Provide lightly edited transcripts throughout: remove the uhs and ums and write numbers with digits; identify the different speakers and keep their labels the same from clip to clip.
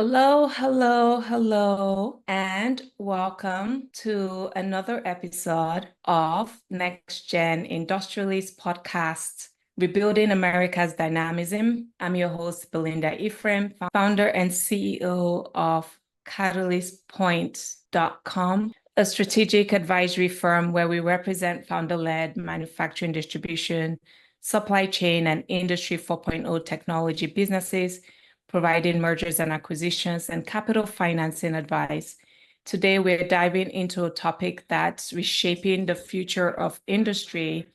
Speaker 1: Hello, hello, hello, and welcome to another episode of NextGen Industrialists podcast, Rebuilding America's Dynamism. I'm your host, Belinda Ephraim, founder and CEO of CatalystPoint.com, a strategic advisory firm where we represent founder-led manufacturing distribution, supply chain, and Industry 4.0 technology businesses providing mergers and acquisitions and capital financing advice. Today, we're diving into a topic that's reshaping the future of industry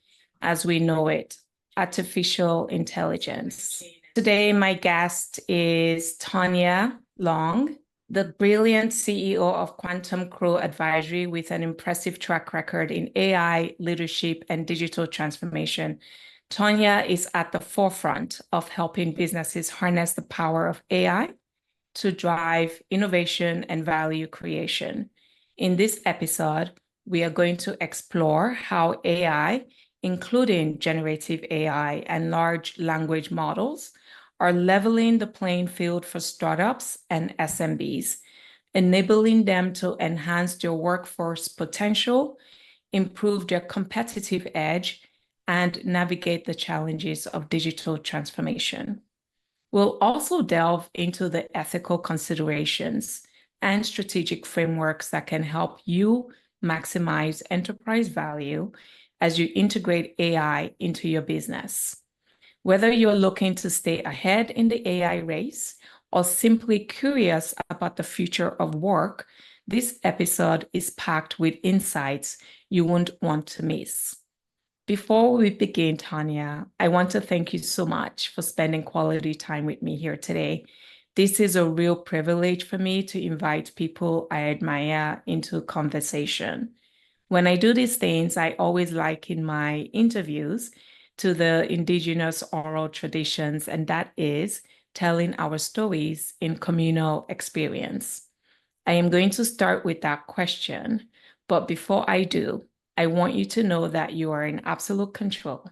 Speaker 1: as we know it, artificial intelligence. Today, my guest is Tonya Long, the brilliant CEO of Quantum Crow Advisory with an impressive track record in AI, leadership, and digital transformation. Tonya is at the forefront of helping businesses harness the power of AI to drive innovation and value creation. In this episode, we are going to explore how AI, including generative AI and large language models, are leveling the playing field for startups and SMBs, enabling them to enhance their workforce potential, improve their competitive edge, and navigate the challenges of digital transformation. We'll also delve into the ethical considerations and strategic frameworks that can help you maximize enterprise value as you integrate AI into your business. Whether you're looking to stay ahead in the AI race or simply curious about the future of work, this episode is packed with insights you won't want to miss. Before we begin, Tonya, I want to thank you so much for spending quality time with me here today. This is a real privilege for me to invite people I admire into conversation. When I do these things, I always liken my interviews to the indigenous oral traditions, and that is telling our stories in communal experience. I am going to start with that question, but before I do, I want you to know that you are in absolute control.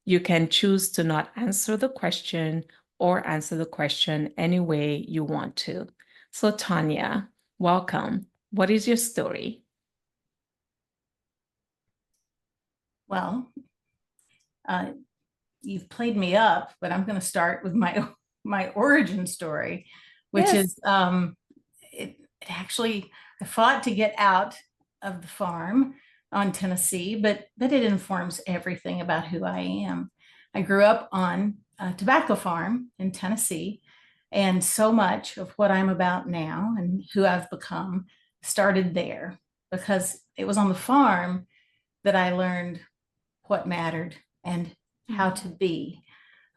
Speaker 1: You can choose to not answer the question or answer the question any way you want to. So, Tonya, welcome. What is your story?
Speaker 2: Well, you've played me up, but I'm going to start with my origin story, which
Speaker 1: Yes.
Speaker 2: is it actually I fought to get out of the farm on Tennessee, but it informs everything about who I am. I grew up on a tobacco farm in Tennessee, and so much of what I'm about now and who I've become started there because it was on the farm that I learned what mattered and how to be.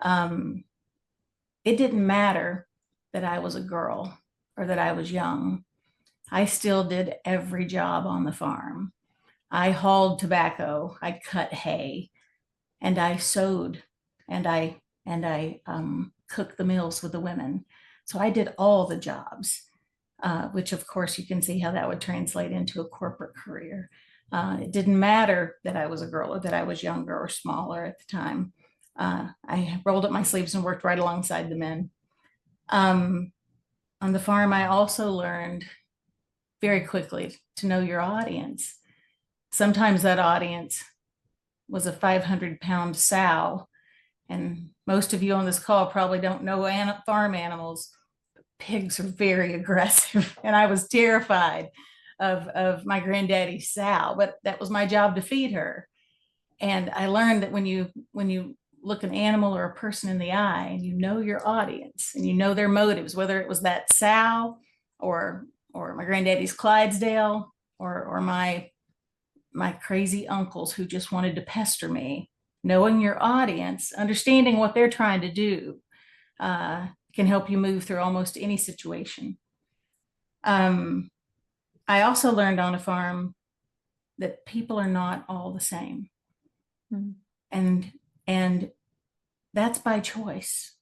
Speaker 2: It didn't matter that I was a girl or that I was young. I still did every job on the farm. I hauled tobacco, I cut hay, and I sewed, and I cooked the meals with the women. So I did all the jobs, which of course you can see how that would translate into a corporate career. It didn't matter that I was a girl or that I was younger or smaller at the time. I rolled up my sleeves and worked right alongside the men. On the farm, I also learned very quickly to know your audience. Sometimes that audience was a 500-pound sow. And most of you on this call probably don't know farm animals. Pigs are very aggressive. And I was terrified of my granddaddy's sow, but that was my job to feed her. And I learned that when you look an animal or a person in the eye and you know your audience and you know their motives, whether it was that sow or my granddaddy's Clydesdale or my crazy uncles who just wanted to pester me, knowing your audience, understanding what they're trying to do can help you move through almost any situation. I also learned on a farm that people are not all the same. Mm-hmm. And that's by choice.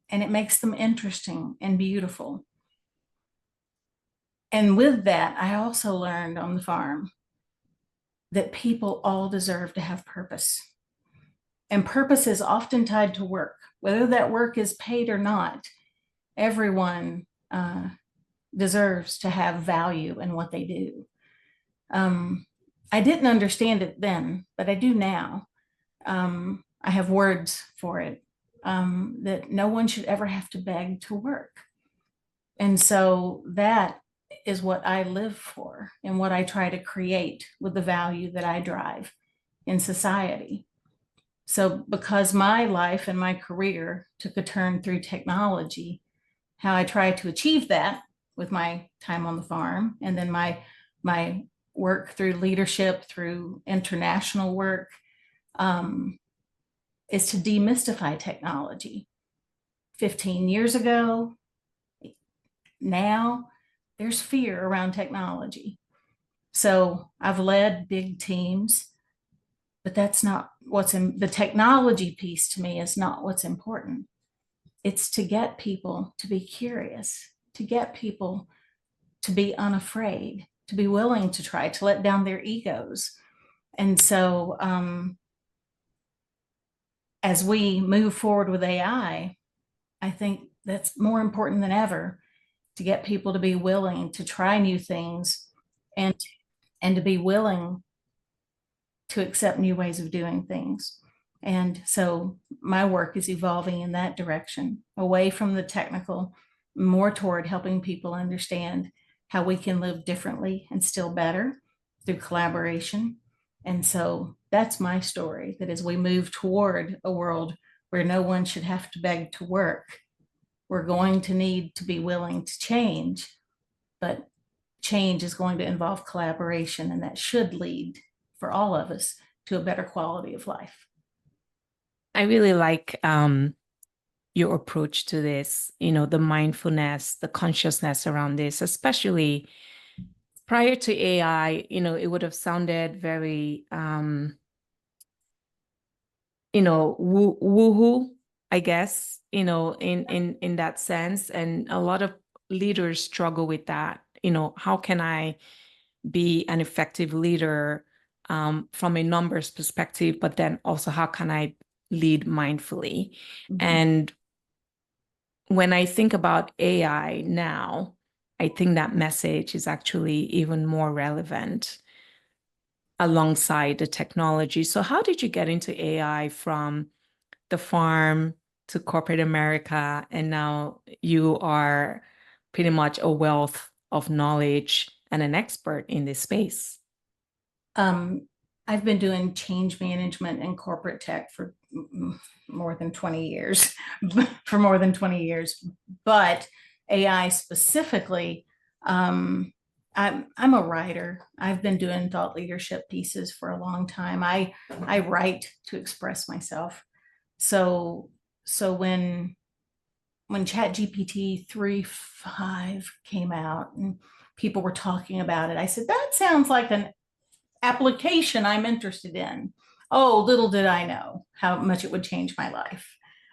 Speaker 2: And it makes them interesting and beautiful. And with that, I also learned on the farm that people all deserve to have purpose. And purpose is often tied to work, whether that work is paid or not. Everyone deserves to have value in what they do. I didn't understand it then, but I do now. I have words for it, that no one should ever have to beg to work. And so that is what I live for and what I try to create with the value that I drive in society. So because my life and my career took a turn through technology, how I try to achieve that with my time on the farm and then my work through leadership, through international work, is to demystify technology. 15 years ago, now there's fear around technology. So I've led big teams, but that's not what's in the technology piece. To me, is not what's important. It's to get people to be curious, to get people to be unafraid, to be willing to try, to let down their egos. And so as we move forward with AI, I think that's more important than ever, to get people to be willing to try new things and to be willing to accept new ways of doing things. And so my work is evolving in that direction, away from the technical, more toward helping people understand how we can live differently and still better through collaboration. And so that's my story, that as we move toward a world where no one should have to beg to work, we're going to need to be willing to change, but change is going to involve collaboration, and that should lead for all of us to a better quality of life.
Speaker 1: I really like your approach to this, the mindfulness, the consciousness around this, especially prior to AI, it would have sounded very, woohoo, I guess, in that sense. And a lot of leaders struggle with that. How can I be an effective leader from a numbers perspective, but then also how can I lead mindfully? Mm-hmm. And when I think about AI now, I think that message is actually even more relevant alongside the technology. So how did you get into AI from the farm to corporate America? And now you are pretty much a wealth of knowledge and an expert in this space.
Speaker 2: I've been doing change management and corporate tech for more than 20 years, but AI specifically, I'm a writer. I've been doing thought leadership pieces for a long time. I write to express myself. So when ChatGPT 3.5 came out and people were talking about it, I said, that sounds like an application I'm interested in. Oh, little did I know how much it would change my life.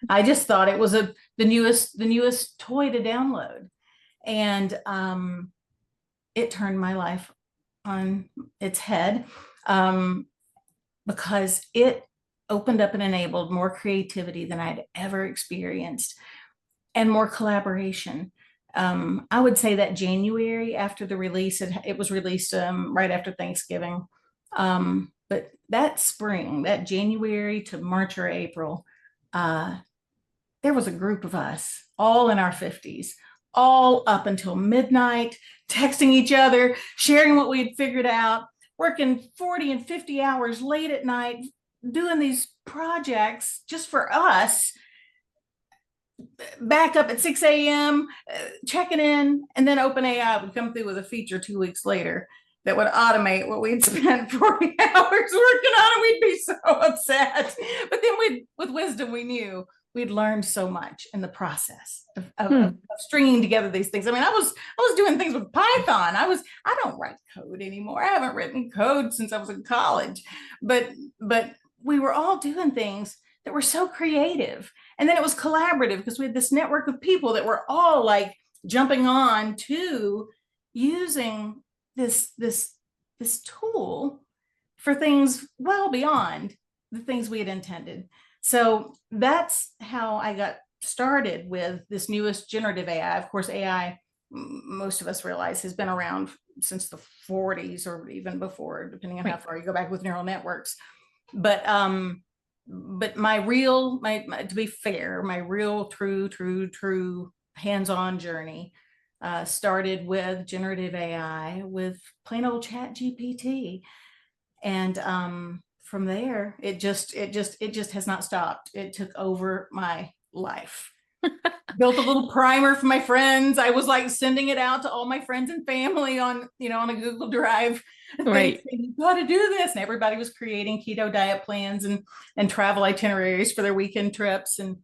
Speaker 2: I just thought it was the newest toy to download. And it turned my life on its head, because it opened up and enabled more creativity than I'd ever experienced, and more collaboration. I would say that January, after the release, it was released right after Thanksgiving. But that spring, that January to March or April, there was a group of us all in our 50s, all up until midnight, texting each other, sharing what we had figured out, working 40 and 50 hours late at night, doing these projects just for us, back up at 6 a.m., checking in, and then OpenAI would come through with a feature 2 weeks later that would automate what we'd spent 40 hours working on, and we'd be so upset. But then with wisdom, we knew we'd learned so much in the process of stringing together these things. I mean, I was doing things with Python. I don't write code anymore. I haven't written code since I was in college, but we were all doing things that were so creative. And then it was collaborative because we had this network of people that were all like jumping on to using this tool for things well beyond the things we had intended. So that's how I got started with this newest generative AI. Of course, AI most of us realize has been around since the 40s or even before, depending on how far you go back with neural networks. But to be fair, my real true hands-on journey started with generative AI, with plain old Chat GPT. And from there, it just has not stopped. It took over my life. Built a little primer for my friends. I was like sending it out to all my friends and family on a Google Drive.
Speaker 1: Right.
Speaker 2: You got to do this. And everybody was creating keto diet plans and travel itineraries for their weekend trips. And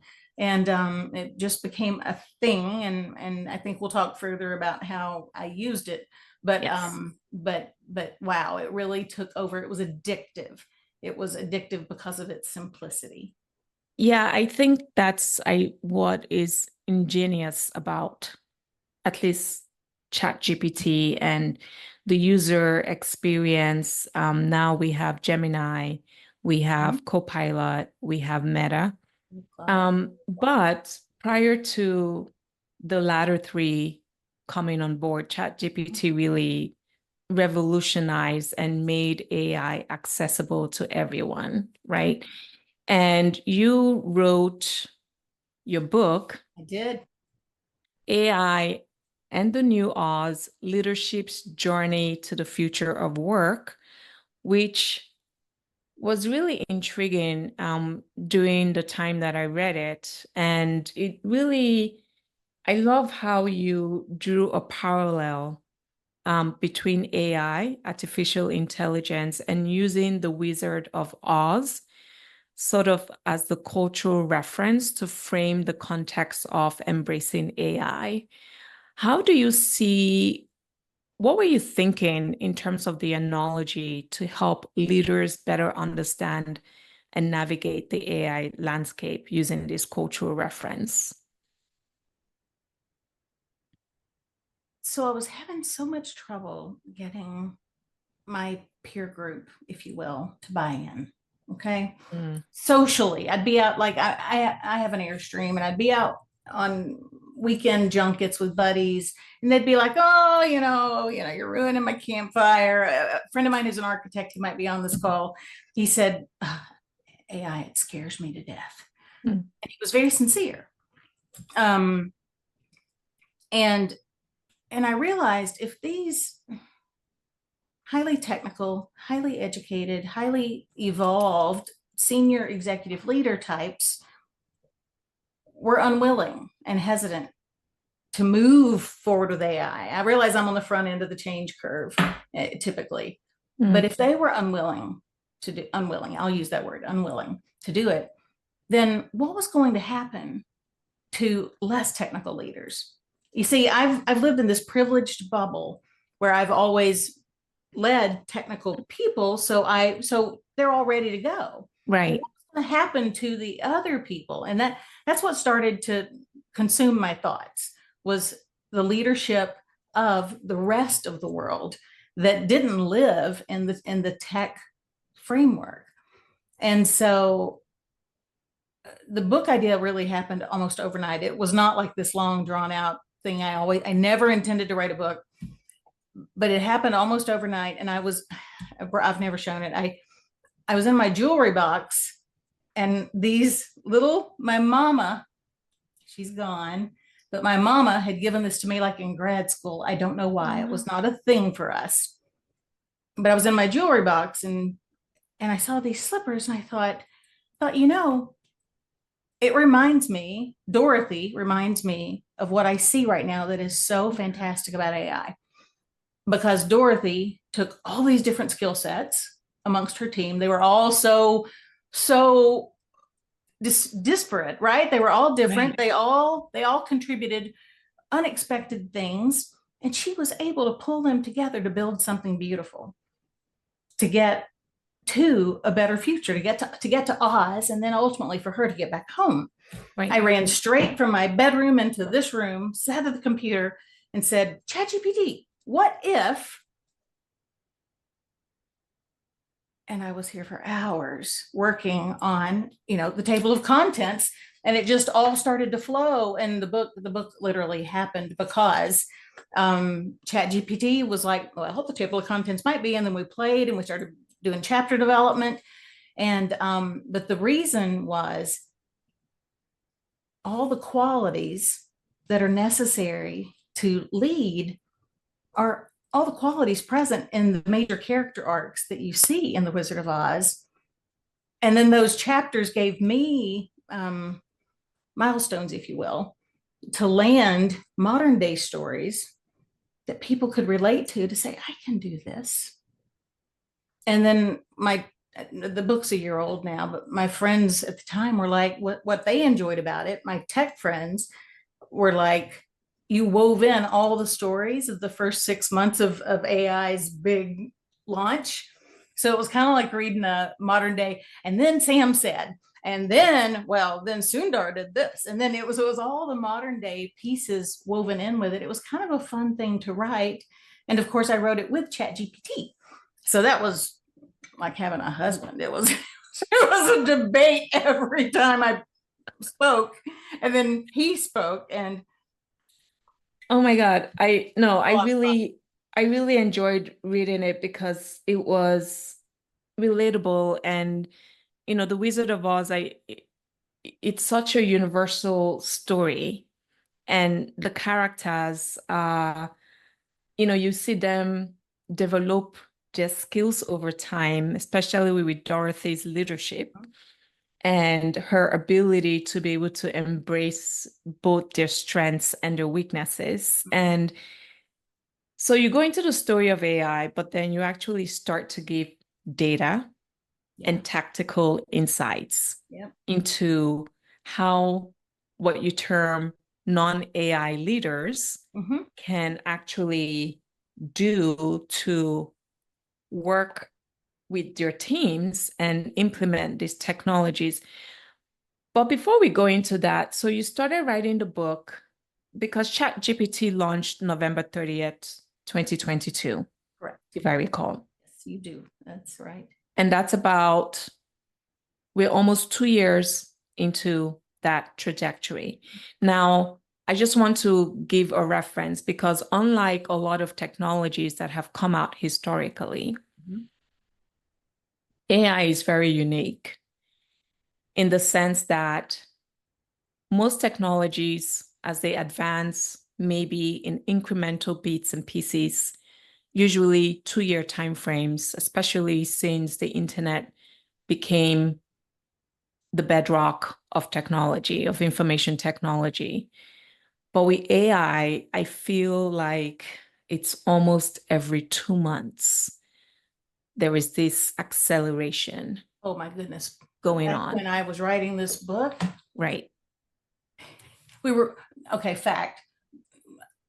Speaker 2: it just became a thing. And I think we'll talk further about how I used it. But
Speaker 1: Yes.
Speaker 2: but wow, it really took over. It was addictive. It was addictive because of its simplicity.
Speaker 1: Yeah, I think that's what is ingenious about at least ChatGPT and the user experience. Now we have Gemini, we have Copilot, we have Meta. But prior to the latter three coming on board, ChatGPT really revolutionized and made AI accessible to everyone, right? And you wrote your book,
Speaker 2: I did.
Speaker 1: AI and the New Oz, Leadership's Journey to the Future of Work, which was really intriguing during the time that I read it. And it really, I love how you drew a parallel between AI, artificial intelligence, and using the Wizard of Oz sort of as the cultural reference to frame the context of embracing AI. How do you see, what were you thinking in terms of the analogy to help leaders better understand and navigate the AI landscape using this cultural reference?
Speaker 2: So I was having so much trouble getting my peer group, if you will, to buy in. Okay. Socially, I'd be out, like I have an Airstream, and I'd be out on weekend junkets with buddies, and they'd be like, oh, you're ruining my campfire. A friend of mine who's an architect, he might be on this call. He said, AI, it scares me to death. And he was very sincere. And I realized if these highly technical, highly educated, highly evolved senior executive leader types were unwilling and hesitant to move forward with AI. I realize I'm on the front end of the change curve, typically. But if they were unwilling, I'll use that word, unwilling to do it, then what was going to happen to less technical leaders? You see, I've lived in this privileged bubble where I've always led technical people, so they're all ready to go.
Speaker 1: Right.
Speaker 2: What's going to happen to the other people? And that's what started to consume my thoughts, was the leadership of the rest of the world that didn't live in the tech framework. And so the book idea really happened almost overnight. It was not like this long drawn out thing. I never intended to write a book, but it happened almost overnight. And I've never shown it. I was in my jewelry box, and my mama, she's gone, but my mama had given this to me like in grad school. I don't know why. It was not a thing for us. But I was in my jewelry box, and I saw these slippers, and I thought, Dorothy reminds me of what I see right now that is so fantastic about AI. Because Dorothy took all these different skill sets amongst her team. They were all so disparate, right? They were all different. Right. They all contributed unexpected things, and she was able to pull them together to build something beautiful, to get to a better future, to get to Oz, and then ultimately for her to get back home. Right. I ran straight from my bedroom into this room, sat at the computer, and said, ChatGPT, what if? And I was here for hours working on, the table of contents And it just all started to flow. And the book literally happened because ChatGPT was like, well, I hope the table of contents might be. And then we played and we started doing chapter development. And but the reason was all the qualities that are necessary to lead are all the qualities present in the major character arcs that you see in The Wizard of Oz. And then those chapters gave me milestones, if you will, to land modern day stories that people could relate to say, I can do this. And then the book's a year old now, but my friends at the time were like, what they enjoyed about it, my tech friends were like, you wove in all the stories of the first 6 months of AI's big launch. So it was kind of like reading a modern day. And then Sam said, and then, well, then Sundar did this. And then it was all the modern day pieces woven in with it. It was kind of a fun thing to write. And of course, I wrote it with ChatGPT. So that was like having a husband. It was a debate every time I spoke. And then he spoke, and
Speaker 1: oh my God. I really enjoyed reading it because it was relatable. And The Wizard of Oz, it's such a universal story, and the characters you see them develop their skills over time, especially with Dorothy's leadership and her ability to be able to embrace both their strengths and their weaknesses. And so you go into the story of AI, but then you actually start to give data and tactical insights into how what you term non-AI leaders can actually do to work with their teams and implement these technologies. But before we go into that, so you started writing the book because ChatGPT launched November 30th, 2022.
Speaker 2: Correct.
Speaker 1: If I recall.
Speaker 2: Yes, you do. That's right.
Speaker 1: And we're almost 2 years into that trajectory. Now, I just want to give a reference because unlike a lot of technologies that have come out historically, AI is very unique in the sense that most technologies, as they advance, maybe in incremental bits and pieces, usually 2-year timeframes, especially since the internet became the bedrock of technology, of information technology. But with AI, I feel like it's almost every 2 months. There is this acceleration.
Speaker 2: Oh my goodness.
Speaker 1: Going on.
Speaker 2: When I was writing this book.
Speaker 1: Right.
Speaker 2: Fact,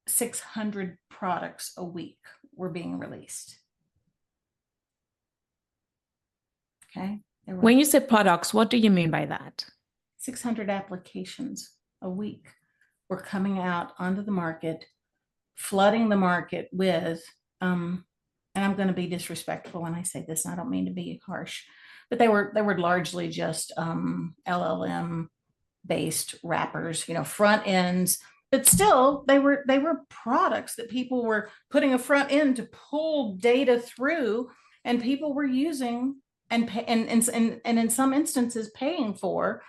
Speaker 2: 600 products a week were being released. Okay.
Speaker 1: When you say products, what do you mean by that?
Speaker 2: 600 applications a week were coming out onto the market, flooding the market with, and I'm going to be disrespectful when I say this, and I don't mean to be harsh, but they were largely just LLM based wrappers, front ends, but still they were products that people were putting a front end to pull data through, and people were using and in some instances paying for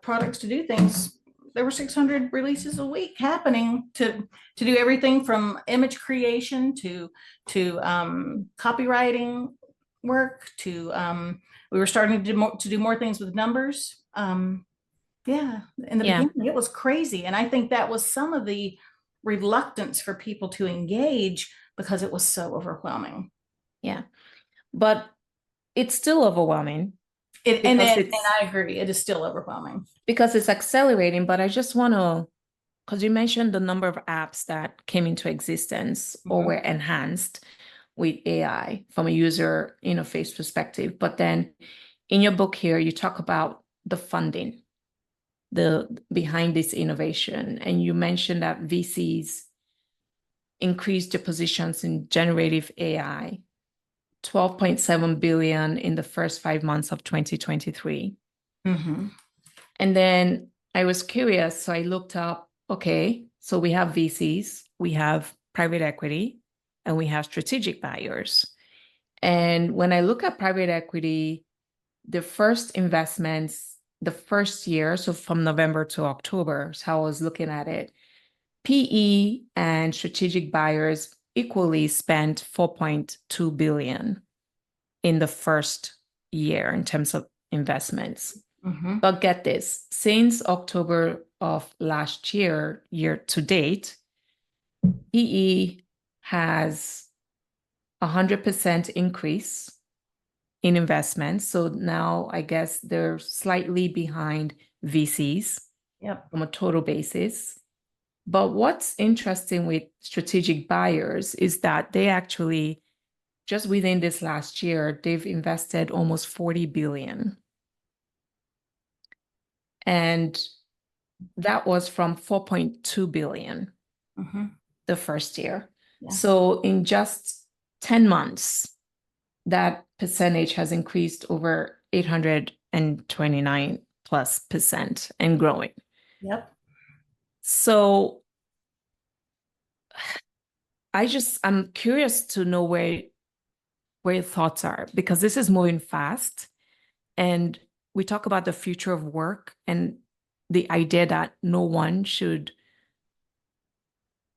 Speaker 2: products to do things. There were 600 releases a week happening to do everything from image creation to copywriting work to we were starting to do more things with numbers. In the beginning, it was crazy. And I think that was some of the reluctance for people to engage because it was so overwhelming.
Speaker 1: Yeah. But it's still overwhelming.
Speaker 2: And I agree, it is still overwhelming.
Speaker 1: Because it's accelerating, but I just want to, because you mentioned the number of apps that came into existence or were enhanced with AI from a user interface perspective. But then in your book here, you talk about the funding behind this innovation. And you mentioned that VCs increased their positions in generative AI, 12.7 billion in the first 5 months of 2023. And then I was curious, so I looked up, okay, so we have VCs, we have private equity, and we have strategic buyers. And when I look at private equity, the first investments, the first year, so from November to October, is how I was looking at it. PE and strategic buyers equally spent 4.2 billion in the first year in terms of investments.
Speaker 2: Mhm.
Speaker 1: But get this, since October of last year, year to date, PE has 100% increase in investments. So now I guess they're slightly behind VCs
Speaker 2: Yep.
Speaker 1: from a total basis. But what's interesting with strategic buyers is that they actually, just within this last year, they've invested almost 40 billion. And that was from 4.2 billion the first year.
Speaker 2: Yeah.
Speaker 1: So in just 10 months, that percentage has increased over 829+% and growing.
Speaker 2: Yep.
Speaker 1: So I'm curious to know where your thoughts are, because this is moving fast. And we talk about the future of work and the idea that no one should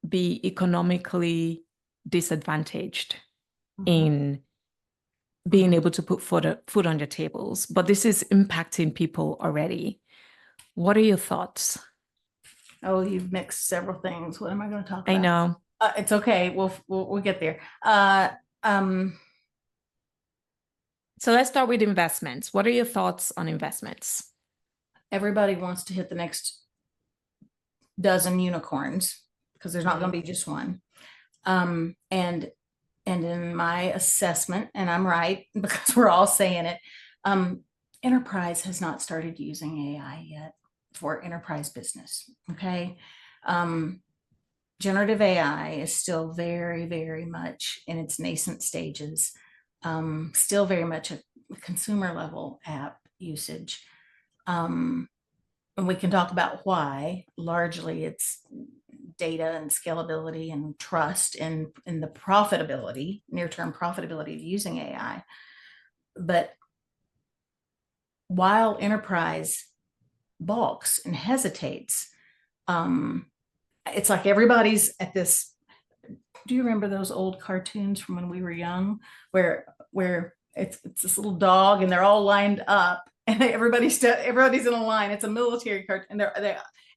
Speaker 1: be economically disadvantaged in being able to put food on their tables. But this is impacting people already. What are your thoughts?
Speaker 2: Oh, you've mixed several things. What am I going to talk about?
Speaker 1: I know.
Speaker 2: It's okay. We'll get there.
Speaker 1: So let's start with investments. What are your thoughts on investments?
Speaker 2: Everybody wants to hit the next dozen unicorns because there's not going to be just one. And in my assessment, and I'm right because we're all saying it, enterprise has not started using AI yet for enterprise business. Okay. Generative AI is still very, very much in its nascent stages, still very much a consumer level app usage. And we can talk about why. Largely it's data and scalability and trust and the profitability, near-term profitability of using AI. But while enterprise balks and hesitates, it's like everybody's at this. Do you remember those old cartoons from when we were young, where it's this little dog and they're all lined up and everybody's in a line? It's a military cartoon,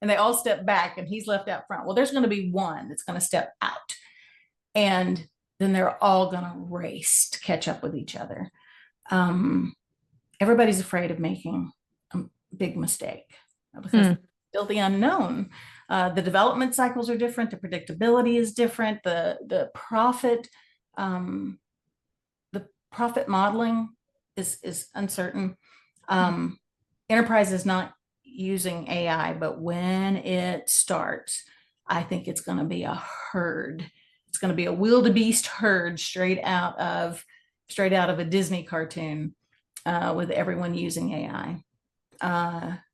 Speaker 2: and they all step back and he's left out front. Well, there's going to be one that's going to step out, and then they're all going to race to catch up with each other. Everybody's afraid of making a big mistake because it's still the unknown. The development cycles are different. The predictability is different. The profit modeling is uncertain. Enterprise is not using AI, but when it starts, I think it's going to be a herd. It's going to be a wildebeest herd straight out of a Disney cartoon, with everyone using AI.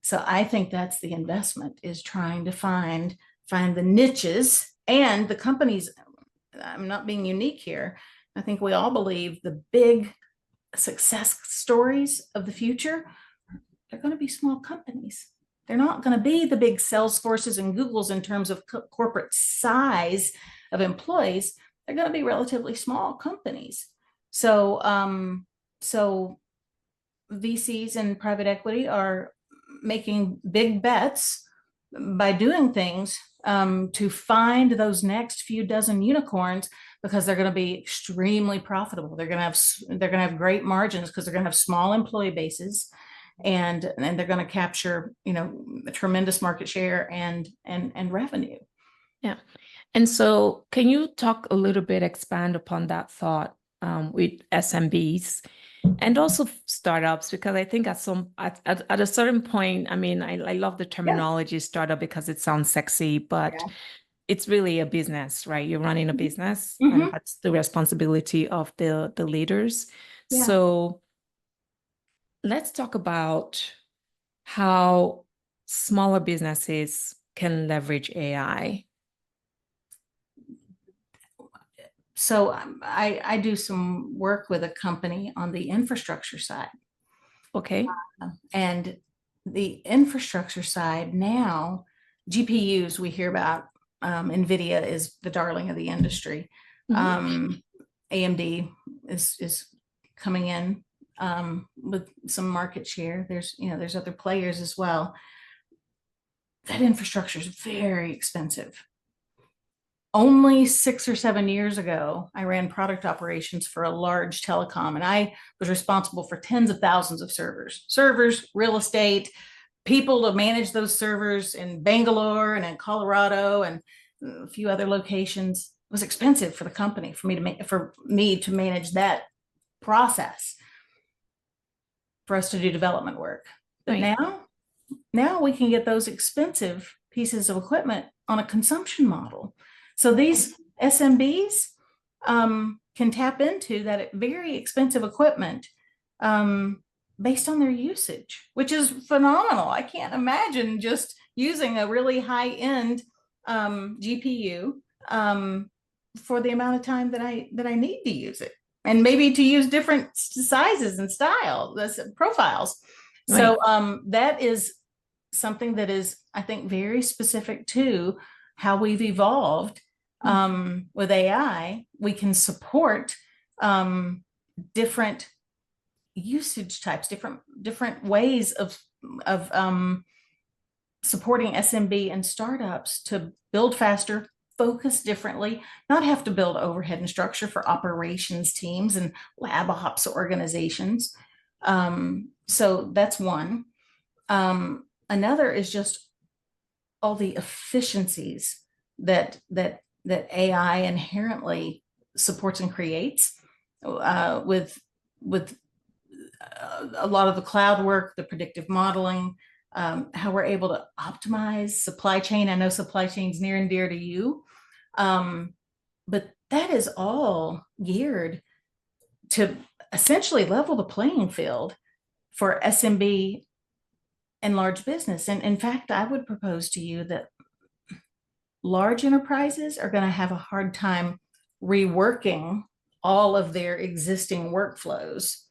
Speaker 2: So I think that's the investment, is trying to find the niches, and the companies. I'm not being unique here. I think we all believe the big success stories of the future, they're going to be small companies. They're not going to be the big Salesforces and Googles in terms of corporate size of employees. They're going to be relatively small companies. So VCs and private equity are making big bets by doing things to find those next few dozen unicorns, because they're going to be extremely profitable. They're going to have great margins because they're going to have small employee bases, and they're going to capture, a tremendous market share and revenue.
Speaker 1: Yeah. And so can you talk a little bit, expand upon that thought with SMBs and also startups? Because I think at a certain point, I mean, I love the terminology startup because it sounds sexy, but it's really a business, right? You're running a business, and that's the responsibility of the leaders.
Speaker 2: Yeah.
Speaker 1: So let's talk about how smaller businesses can leverage AI?
Speaker 2: So I do some work with a company on the infrastructure side.
Speaker 1: Okay.
Speaker 2: And the infrastructure side now, GPUs we hear about, NVIDIA is the darling of the industry. AMD is coming in with some market share. There's other players as well. That infrastructure is very expensive. Only 6 or 7 years ago, I ran product operations for a large telecom, and I was responsible for tens of thousands of servers, real estate, people to manage those servers in Bangalore and in Colorado and a few other locations. It was expensive for the company, for me to manage that process, for us to do development work. But
Speaker 1: Right.
Speaker 2: now we can get those expensive pieces of equipment on a consumption model. So these SMBs can tap into that very expensive equipment based on their usage, which is phenomenal. I can't imagine just using a really high-end GPU for the amount of time that I need to use it, and maybe to use different sizes and profiles. Right. So that is something that is, I think, very specific to how we've evolved with AI. We can support different usage types, different ways of supporting SMB and startups to build faster, focus differently, not have to build overhead and structure for operations teams and lab ops organizations. So that's one. Another is just all the efficiencies that AI inherently supports and creates with a lot of the cloud work, the predictive modeling, how we're able to optimize supply chain. I know supply chain is near and dear to you, but that is all geared to essentially level the playing field for SMB and large business. And in fact, I would propose to you that large enterprises are going to have a hard time reworking all of their existing workflows,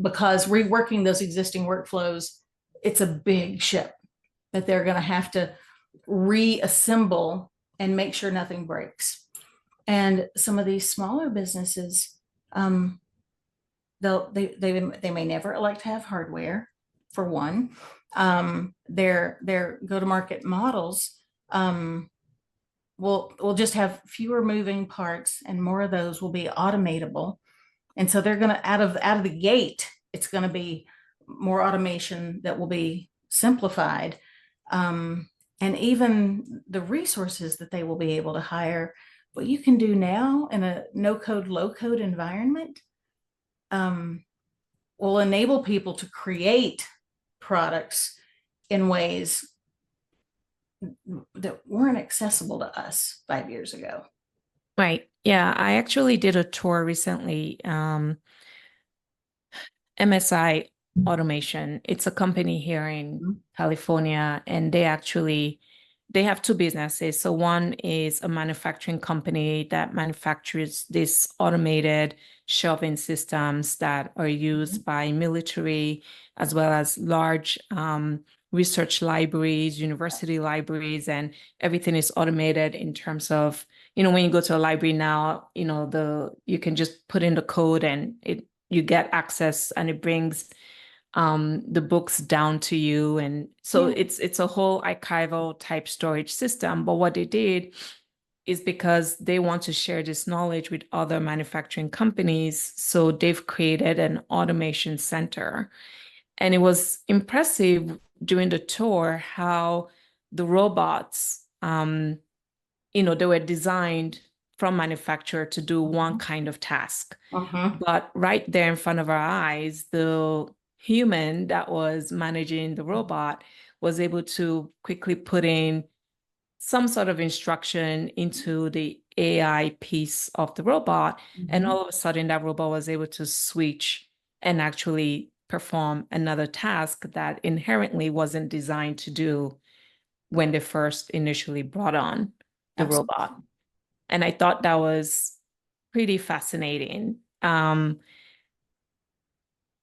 Speaker 2: because reworking those existing workflows, it's a big ship that they're going to have to reassemble and make sure nothing breaks. And some of these smaller businesses, they may never elect to have hardware, for one. Their go-to-market models will just have fewer moving parts, and more of those will be automatable. And so they're going to, out of the gate, it's going to be more automation that will be simplified. And even the resources that they will be able to hire, what you can do now in a no-code, low-code environment will enable people to create products in ways that weren't accessible to us 5 years ago.
Speaker 1: Right. Yeah, I actually did a tour recently. MSI Automation. It's a company here in California, and they have two businesses. So one is a manufacturing company that manufactures these automated shelving systems that are used by military as well as large research libraries, university libraries, and everything is automated in terms of, when you go to a library now, you can just put in the code and you get access, and it brings the books down to you. And so it's a whole archival type storage system. But what they did is, because they want to share this knowledge with other manufacturing companies, so they've created an automation center. And it was impressive during the tour how the robots, they were designed from manufacturer to do one kind of task. But right there in front of our eyes, the human that was managing the robot was able to quickly put in some sort of instruction into the AI piece of the robot. And all of a sudden that robot was able to switch and actually perform another task that inherently wasn't designed to do when they first initially brought on the
Speaker 2: Absolutely.
Speaker 1: robot. And I thought that was pretty fascinating.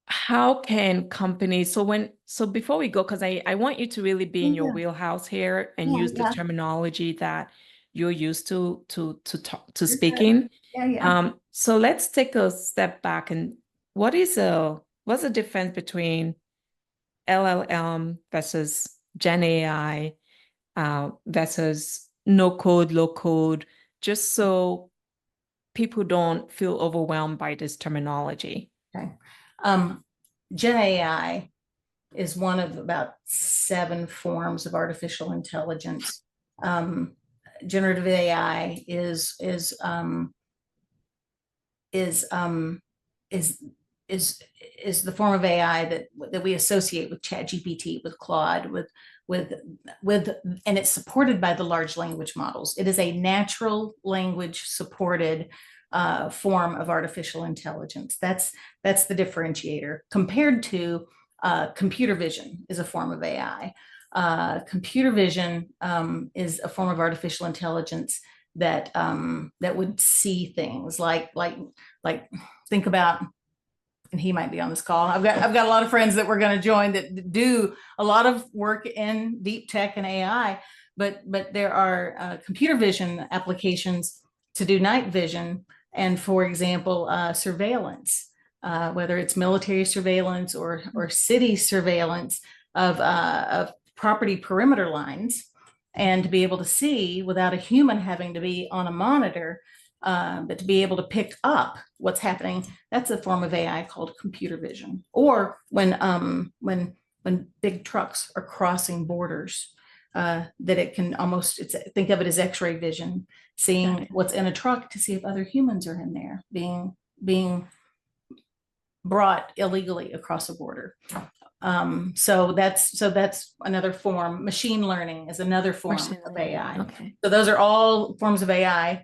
Speaker 1: How can companies, so before we go, because I want you to really be in your
Speaker 2: Yeah.
Speaker 1: wheelhouse here and
Speaker 2: Yeah,
Speaker 1: use the
Speaker 2: yeah.
Speaker 1: terminology that you're used to talk to
Speaker 2: You're good.
Speaker 1: speaking.
Speaker 2: Yeah, yeah.
Speaker 1: So let's take a step back and what's the difference between LLM versus Gen AI versus no code, low code, just so people don't feel overwhelmed by this terminology.
Speaker 2: Okay. Gen AI is one of about 7 forms of artificial intelligence. Generative AI is is is the form of AI that we associate with ChatGPT, with Claude, with and it's supported by the large language models. It is a natural language supported form of artificial intelligence. That's the differentiator compared to computer vision is a form of AI. Computer vision is a form of artificial intelligence that would see things like think about, and he might be on this call. I've got a lot of friends that we're going to join that do a lot of work in deep tech and AI, but there are computer vision applications to do night vision and, for example, surveillance, whether it's military surveillance or city surveillance of property perimeter lines, and to be able to see without a human having to be on a monitor, but to be able to pick up what's happening. That's a form of AI called computer vision. Or when big trucks are crossing borders, that it can almost, think of it as X-ray vision, seeing what's in a truck to see if other humans are in there being brought illegally across a border. So that's another form. Machine learning is another form of AI.
Speaker 1: Okay.
Speaker 2: So those are all forms of AI.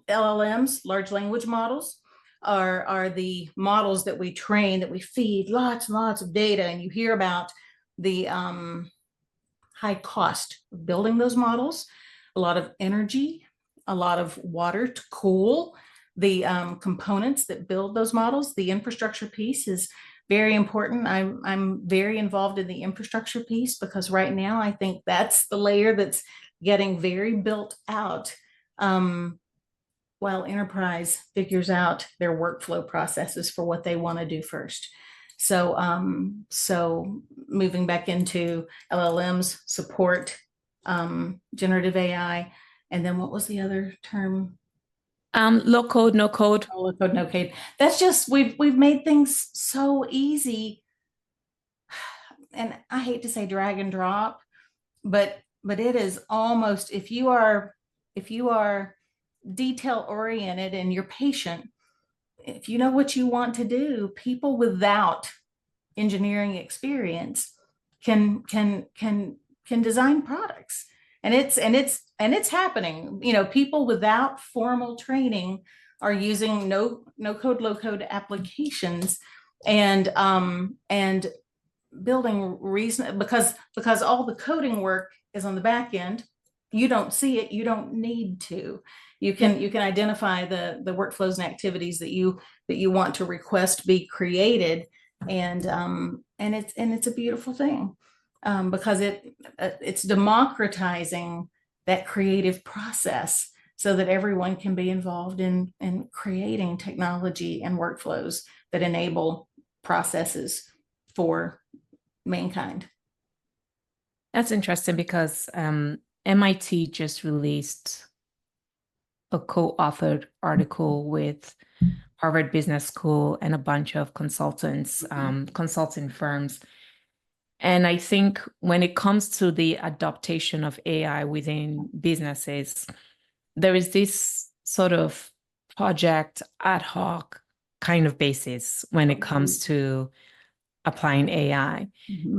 Speaker 2: LLMs, large language models, are the models that we train, that we feed lots and lots of data. And you hear about the high cost of building those models, a lot of energy, a lot of water to cool the components that build those models. The infrastructure piece is very important. I'm very involved in the infrastructure piece because right now I think that's the layer that's getting very built out while enterprise figures out their workflow processes for what they want to do first. So moving back into LLMs, support generative AI, and then what was the other term?
Speaker 1: Low code, no code.
Speaker 2: Oh, low code, no code. That's just, we've made things so easy. And I hate to say drag and drop, but it is almost, if you are detail oriented and you're patient, if you know what you want to do, people without engineering experience can design products. And it's happening. You know, people without formal training are using no code, low code applications and building reason, because all the coding work is on the back end. You don't see it, you don't need to. You can identify the workflows and activities that you want to request be created, and it's a beautiful thing, because it's democratizing that creative process so that everyone can be involved in creating technology and workflows that enable processes for mankind.
Speaker 1: That's interesting because MIT just released a co-authored article with Harvard Business School and a bunch of consultants, consulting firms. And I think when it comes to the adaptation of AI within businesses, there is this sort of project ad hoc kind of basis when it comes to applying AI.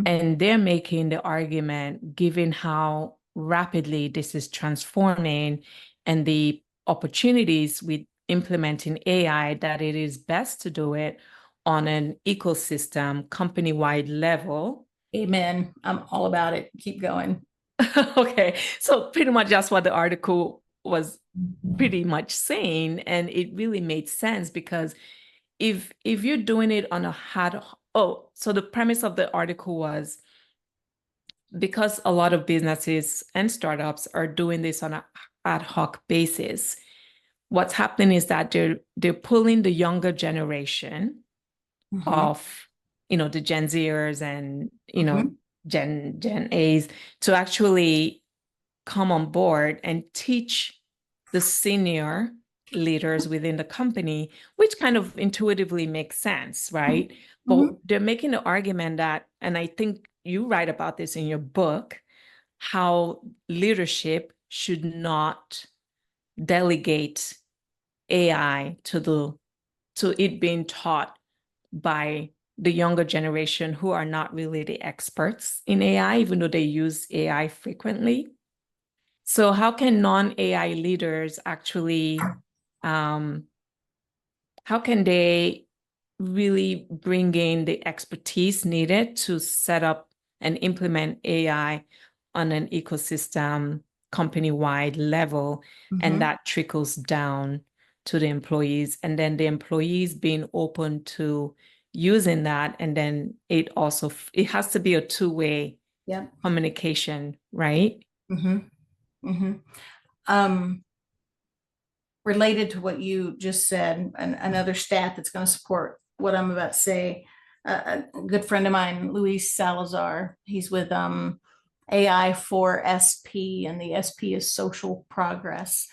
Speaker 1: And they're making the argument, given how rapidly this is transforming and the opportunities with implementing AI, that it is best to do it on an ecosystem, company-wide level.
Speaker 2: Amen. I'm all about it. Keep going.
Speaker 1: Okay, so pretty much that's what the article was pretty much saying, and it really made sense because if you're doing it on a so the premise of the article was because a lot of businesses and startups are doing this on an ad hoc basis, what's happening is that they're pulling the younger generation of, the Gen Zers and, Gen A's to actually come on board and teach the senior leaders within the company, which kind of intuitively makes sense, right? But they're making the argument that, and I think you write about this in your book, how leadership should not delegate AI to it being taught by the younger generation who are not really the experts in AI, even though they use AI frequently. So how can non-AI leaders actually, how can they really bring in the expertise needed to set up and implement AI on an ecosystem, company-wide level, and that trickles down to the employees, and then the employees being open to using that, and then it has to be a two-way communication, right?
Speaker 2: Related to what you just said, and another stat that's going to support what I'm about to say. A good friend of mine, Luis Salazar, he's with AI for SP, and the SP is social progress.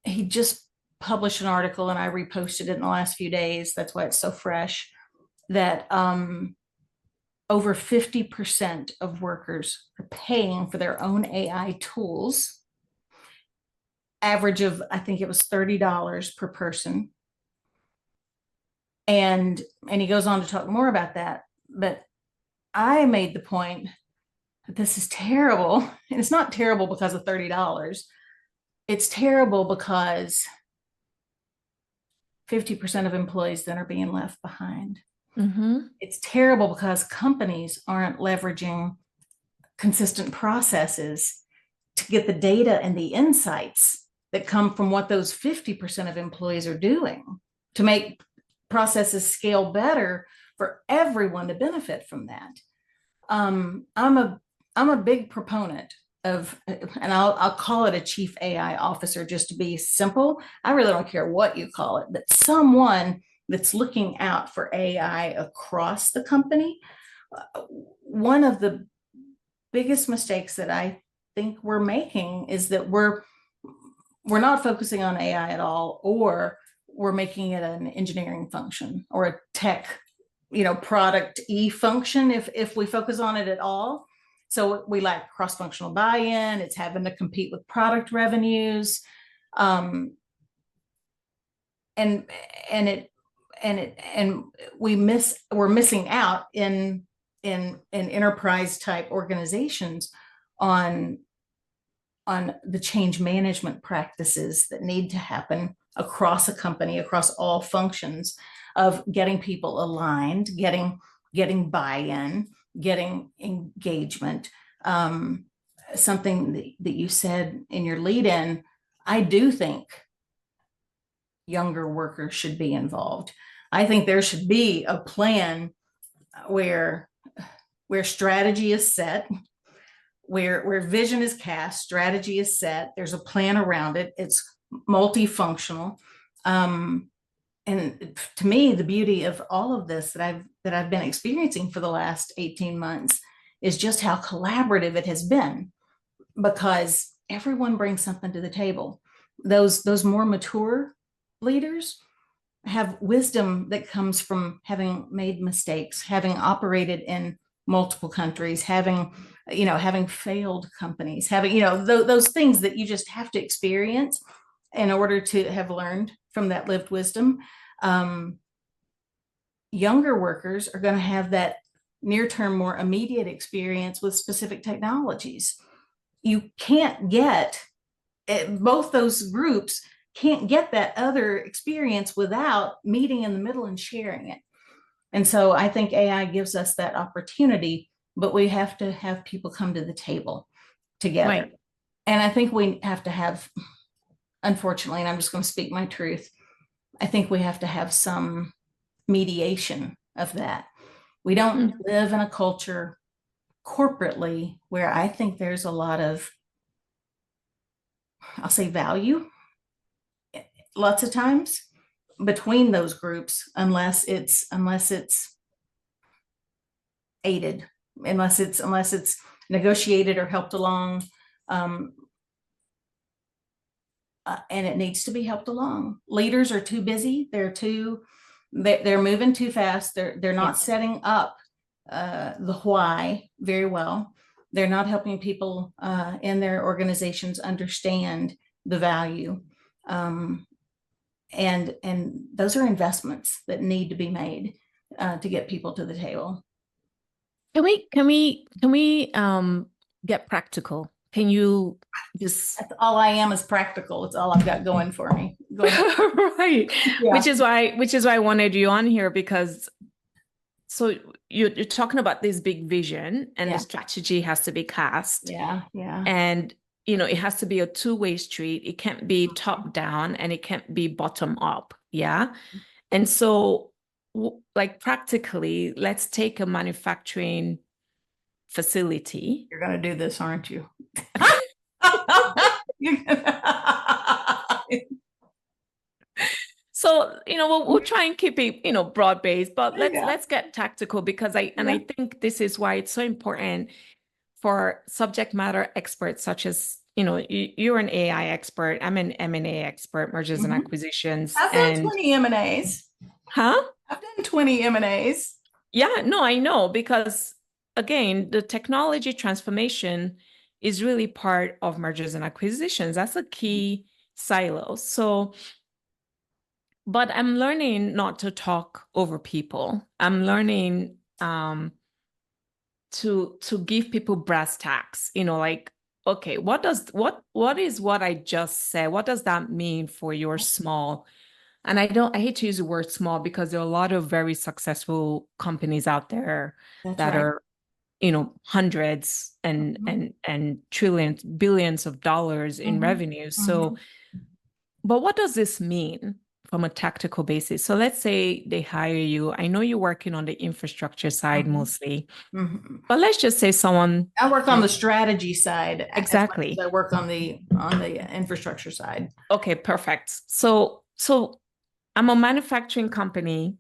Speaker 2: He just published an article, and I reposted it in the last few days. That's why it's so fresh. That over 50% of workers are paying for their own AI tools. Average of, I think it was $30 per person. And he goes on to talk more about that. But I made the point that this is terrible. And it's not terrible because of $30. It's terrible because 50% of employees then are being left behind. It's terrible because companies aren't leveraging consistent processes to get the data and the insights that come from what those 50% of employees are doing to make processes scale better for everyone to benefit from that. I'm a big proponent of, and I'll call it a chief AI officer just to be simple. I really don't care what you call it, but someone that's looking out for AI across the company. One of the biggest mistakes that I think we're making is that we're not focusing on AI at all, or we're making it an engineering function or a tech, product function if we focus on it at all. So we lack cross-functional buy-in. It's having to compete with product revenues, and we're missing out in enterprise type organizations on the change management practices that need to happen across a company, across all functions, of getting people aligned, getting buy-in, getting engagement. Something that you said in your lead-in, I do think younger workers should be involved. I think there should be a plan where strategy is set, where vision is cast, strategy is set, there's a plan around it, it's multifunctional. And to me, the beauty of all of this that I've been experiencing for the last 18 months is just how collaborative it has been, because everyone brings something to the table. Those more mature leaders have wisdom that comes from having made mistakes, having operated in multiple countries, having failed companies, having, those things that you just have to experience in order to have learned from that lived wisdom. Younger workers are going to have that near-term, more immediate experience with specific technologies. You can't get both those groups can't get that other experience without meeting in the middle and sharing it. And so I think AI gives us that opportunity, but we have to have people come to the table together.
Speaker 1: Right.
Speaker 2: And I think we have to have, unfortunately, and I'm just going to speak my truth, I think we have to have some mediation of that. We don't live in a culture corporately where I think there's a lot of, I'll say, value lots of times between those groups, unless it's aided, unless it's negotiated or helped along. And it needs to be helped along. Leaders are too busy. They're moving too fast. They're not setting up the why very well. They're not helping people in their organizations understand the value. And those are investments that need to be made to get people to the table.
Speaker 1: Can we get practical? Can you just...
Speaker 2: That's all I am, is practical. It's all I've got going for me. Go ahead.
Speaker 1: Right.
Speaker 2: Yeah.
Speaker 1: Which is why I wanted you on here, because so you're talking about this big vision, and the strategy has to be cast.
Speaker 2: Yeah.
Speaker 1: And it has to be a two-way street. It can't be top down and it can't be bottom up. Yeah. And so like practically, let's take a manufacturing facility.
Speaker 2: You're going to do this, aren't you?
Speaker 1: So, we'll try and keep it, broad-based, but let's get tactical, because I think this is why it's so important for subject matter experts such as, you're an AI expert, I'm an M&A expert, mergers and acquisitions.
Speaker 2: I've done 20 M&As.
Speaker 1: Huh?
Speaker 2: I've done 20 M&As.
Speaker 1: Yeah, no, I know, because again, the technology transformation is really part of mergers and acquisitions. That's a key silo. So, but I'm learning not to talk over people. I'm learning to give people brass tacks, like, okay, what is what I just said? What does that mean for your small? And I hate to use the word small, because there are a lot of very successful companies out there that are, hundreds and trillions, billions of dollars in revenue. So, but what does this mean from a tactical basis? So let's say they hire you. I know you're working on the infrastructure side mostly, but let's just say someone...
Speaker 2: I work on the strategy side.
Speaker 1: Exactly.
Speaker 2: I work on the infrastructure side.
Speaker 1: Okay, perfect. So I'm a manufacturing company.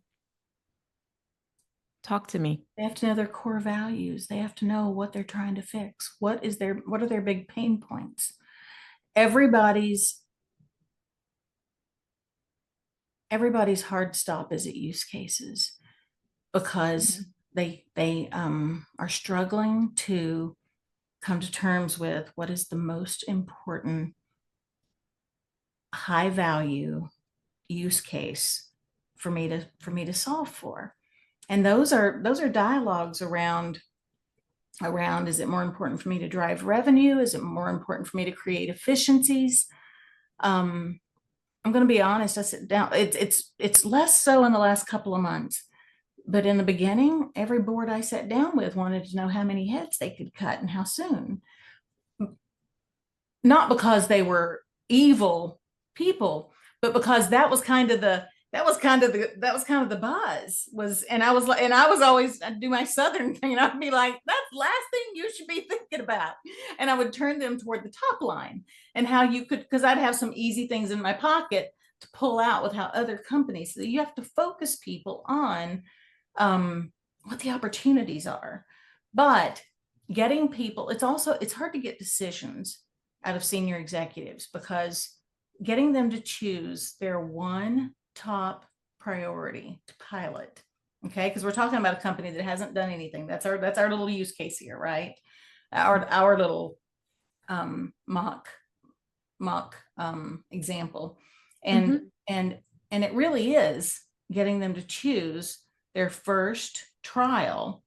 Speaker 1: Talk to me.
Speaker 2: They have to know their core values. They have to know what they're trying to fix. What are their big pain points? Everybody's hard stop is at use cases, because they are struggling to come to terms with what is the most important high value use case for me to solve for. And those are dialogues around, is it more important for me to drive revenue? Is it more important for me to create efficiencies? I'm going to be honest, I sit down, it's less so in the last couple of months, but in the beginning, every board I sat down with wanted to know how many heads they could cut and how soon. Not because they were evil people, but because that was kind of the buzz was. And I was always, I'd do my Southern thing, and I'd be like, that's the last thing you should be thinking about. And I would turn them toward the top line and how you could, because I'd have some easy things in my pocket to pull out with how other companies, so you have to focus people on what the opportunities are. But getting people, it's hard to get decisions out of senior executives, because getting them to choose their one top priority to pilot. Okay, because we're talking about a company that hasn't done anything. That's our little use case here, right? Our little mock example. And it really is getting them to choose their first trial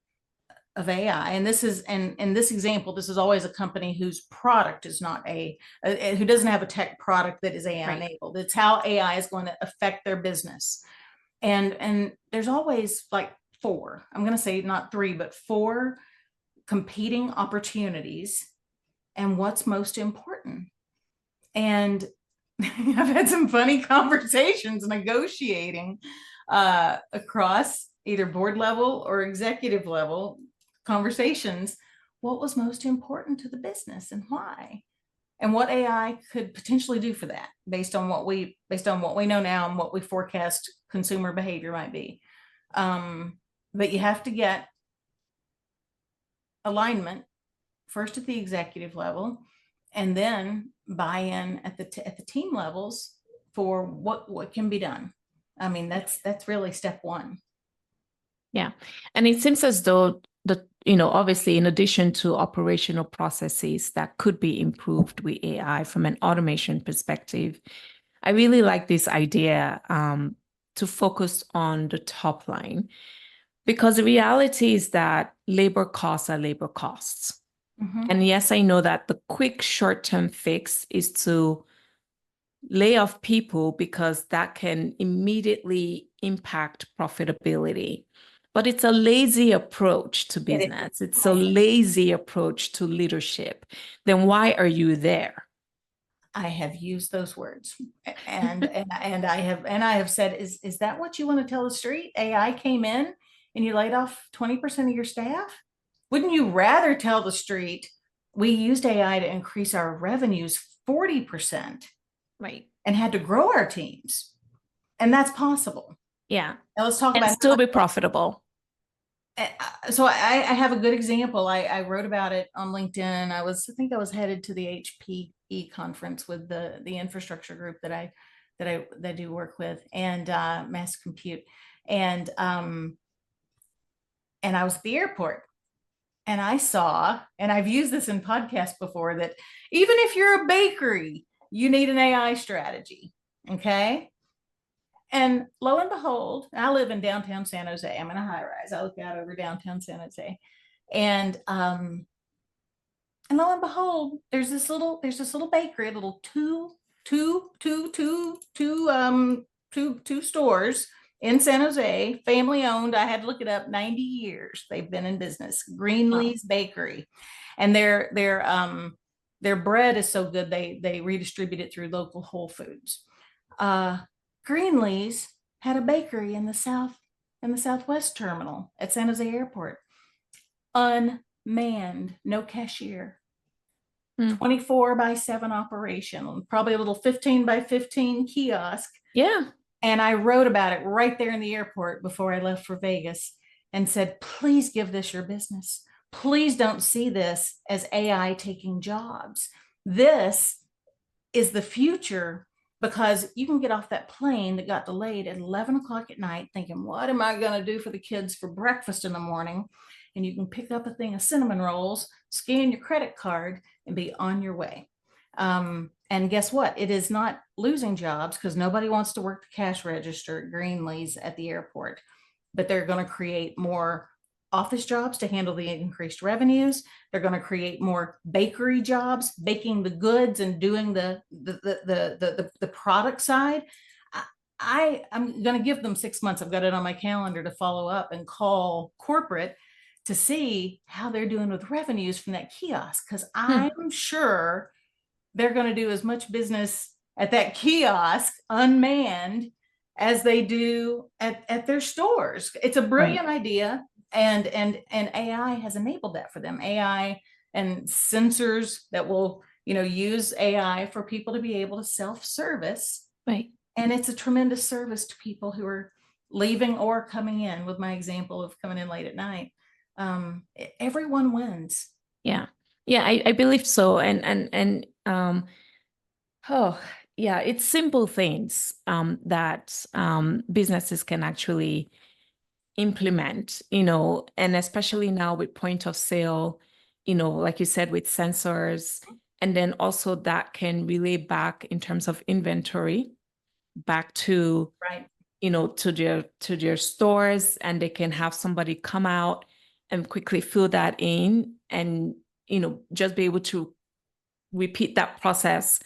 Speaker 2: of AI, and this is, and in this example, this is always a company whose product is not who doesn't have a tech product that is AI enabled. It's how AI is going to affect their business. And there's always like four, I'm going to say not three, but four competing opportunities and what's most important. And I've had some funny conversations negotiating across either board level or executive level conversations. What was most important to the business and why? And what AI could potentially do for that based on what we know now and what we forecast consumer behavior might be. But you have to get alignment first at the executive level, and then buy-in at the team levels for what can be done. I mean, that's really step one.
Speaker 1: Yeah. And it seems as though obviously, in addition to operational processes that could be improved with AI from an automation perspective, I really like this idea to focus on the top line, because the reality is that labor costs are labor costs. Mm-hmm. And yes, I know that the quick short-term fix is to lay off people because that can immediately impact profitability. But it's a lazy approach to business. It's a lazy approach to leadership. Then why are you there?
Speaker 2: I have used those words, and I have said, is that what you want to tell the street? AI came in and you laid off 20% of your staff? Wouldn't you rather tell the street, we used AI to increase our revenues 40%,
Speaker 1: right,
Speaker 2: and had to grow our teams, and that's possible?
Speaker 1: Yeah.
Speaker 2: Now let's talk
Speaker 1: and
Speaker 2: about
Speaker 1: still be profitable.
Speaker 2: So I have a good example. I wrote about it on LinkedIn. I think I was headed to the HPE conference with the infrastructure group that I do work with, and Mass Compute, and I was at the airport, and I saw, and I've used this in podcasts before, that even if you're a bakery, you need an AI strategy. Okay. And lo and behold, I live in downtown San Jose. I'm in a high rise. I look out over downtown San Jose, and lo and behold, there's this little bakery, a little two stores in San Jose, family owned. I had to look it up. 90 years they've been in business. Greenlee's Bakery, and their bread is so good they redistribute it through local Whole Foods. Greenlee's had a bakery in the southwest terminal at San Jose Airport, unmanned, no cashier, 24/7 operation, probably a little 15/15 kiosk.
Speaker 1: Yeah.
Speaker 2: And I wrote about it right there in the airport before I left for Vegas, and said, please give this your business. Please don't see this as AI taking jobs. This is the future, because you can get off that plane that got delayed at 11 o'clock at night thinking, what am I going to do for the kids for breakfast in the morning? And you can pick up a thing of cinnamon rolls, scan your credit card, and be on your way. And guess what? It is not losing jobs, because nobody wants to work the cash register at Greenlee's at the airport, but they're going to create more office jobs to handle the increased revenues. They're going to create more bakery jobs, baking the goods and doing the product side. I'm going to give them 6 months. I've got it on my calendar to follow up and call corporate to see how they're doing with revenues from that kiosk, because I'm sure they're going to do as much business at that kiosk unmanned as they do at their stores. It's a brilliant idea. And AI has enabled that for them. AI and sensors that will, use AI for people to be able to self-service.
Speaker 1: Right.
Speaker 2: And it's a tremendous service to people who are leaving or coming in, with my example of coming in late at night. Everyone wins.
Speaker 1: Yeah. Yeah, I believe so. And it's simple things that businesses can actually implement, and especially now with point of sale, like you said, with sensors, and then also that can relay back in terms of inventory back to,
Speaker 2: right,
Speaker 1: to their stores, and they can have somebody come out and quickly fill that in and, just be able to repeat that process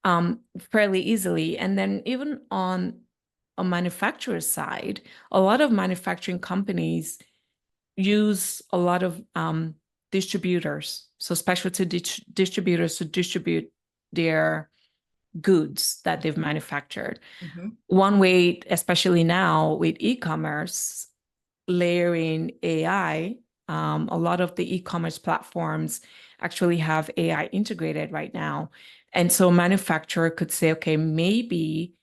Speaker 1: fairly easily. And then even on a manufacturer's side, a lot of manufacturing companies use a lot of distributors, so specialty distributors to distribute their goods that they've manufactured.
Speaker 2: Mm-hmm.
Speaker 1: One way, especially now with e-commerce, layering AI, a lot of the e-commerce platforms actually have AI integrated right now. And so manufacturer could say, okay, maybe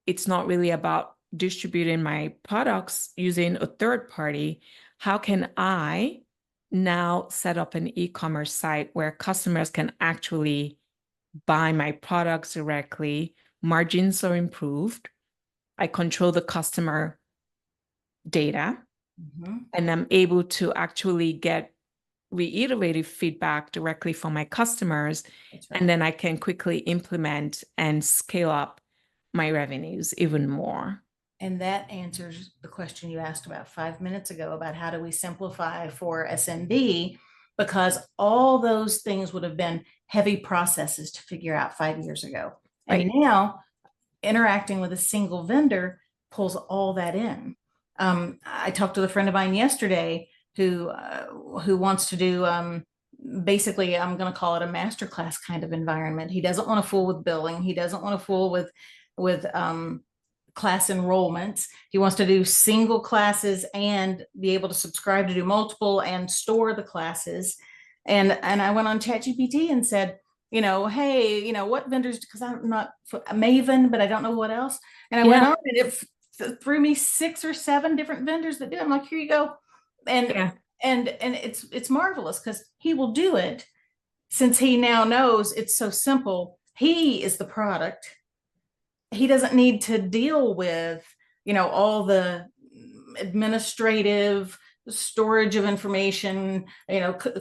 Speaker 1: it's not really about distributing my products using a third party. How can I now set up an e-commerce site where customers can actually buy my products directly? Margins are improved. I control the customer data, and I'm able to actually get reiterative feedback directly from my customers. Right. And then I can quickly implement and scale up my revenues even more.
Speaker 2: And that answers the question you asked about 5 minutes ago about how do we simplify for SMB, because all those things would have been heavy processes to figure out 5 years ago. And right. Now interacting with a single vendor pulls all that in. I talked to a friend of mine yesterday who wants to do basically, I'm going to call it a masterclass kind of environment. He doesn't want to fool with billing. He doesn't want to fool with class enrollments. He wants to do single classes and be able to subscribe to do multiple and store the classes. And I went on ChatGPT and said, hey, what vendors, because I'm not a Maven, but I don't know what else. And I went on and it threw me 6 or 7 different vendors that do it. I'm like, here you go. And it's marvelous because he will do it since he now knows it's so simple. He is the product. He doesn't need to deal with, all the administrative storage of information,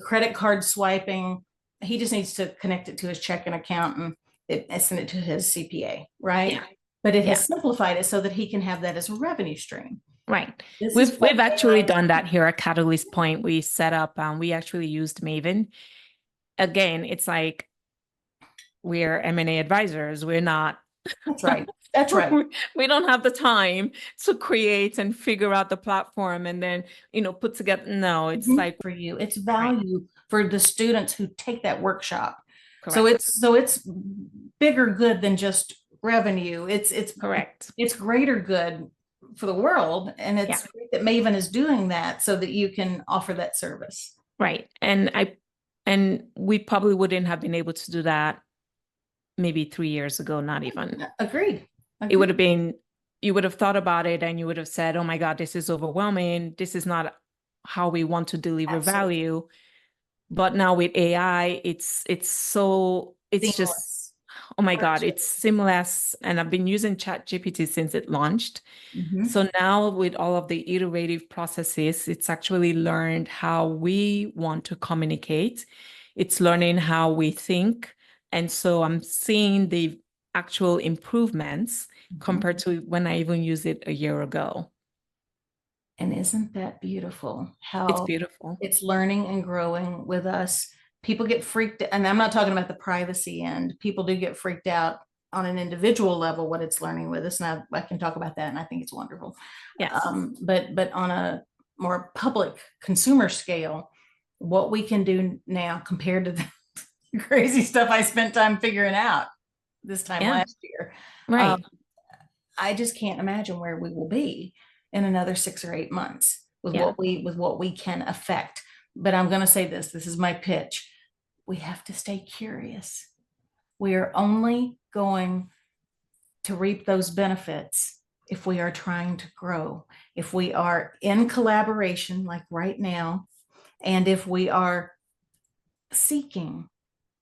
Speaker 2: credit card swiping. He just needs to connect it to his checking account and send it to his CPA, right? Yeah. But it has simplified it so that he can have that as a revenue stream.
Speaker 1: Right. We've actually done that here at Catalyst Point. We set up, we actually used Maven. Again, it's like we're M&A advisors. We're not.
Speaker 2: That's right. That's right.
Speaker 1: We don't have the time to create and figure out the platform and then, put together. No, it's like
Speaker 2: for you, it's value for the students who take that workshop.
Speaker 1: Correct.
Speaker 2: So it's bigger good than just revenue. It's
Speaker 1: correct.
Speaker 2: It's greater good for the world. And it's great that Maven is doing that so that you can offer that service.
Speaker 1: Right. And we probably wouldn't have been able to do that maybe 3 years ago, not even.
Speaker 2: Agreed.
Speaker 1: It would have been, you would have thought about it and you would have said, oh my God, this is overwhelming. This is not how we want to deliver value. But now with AI, it's seamless. Just, oh my God, it's seamless. And I've been using ChatGPT since it launched. So now with all of the iterative processes, it's actually learned how we want to communicate. It's learning how we think. And so I'm seeing the actual improvements compared to when I even used it a year ago.
Speaker 2: And isn't that beautiful? How
Speaker 1: it's beautiful.
Speaker 2: It's learning and growing with us. People get freaked, and I'm not talking about the privacy end. People do get freaked out on an individual level what it's learning with us. And I can talk about that, and I think it's wonderful.
Speaker 1: Yes.
Speaker 2: But on a more public consumer scale, what we can do now compared to the crazy stuff I spent time figuring out this time last year.
Speaker 1: Right.
Speaker 2: I just can't imagine where we will be in another 6 or 8 months with what we can affect. But I'm going to say this is my pitch. We have to stay curious. We are only going to reap those benefits if we are trying to grow, if we are in collaboration like right now, and if we are seeking.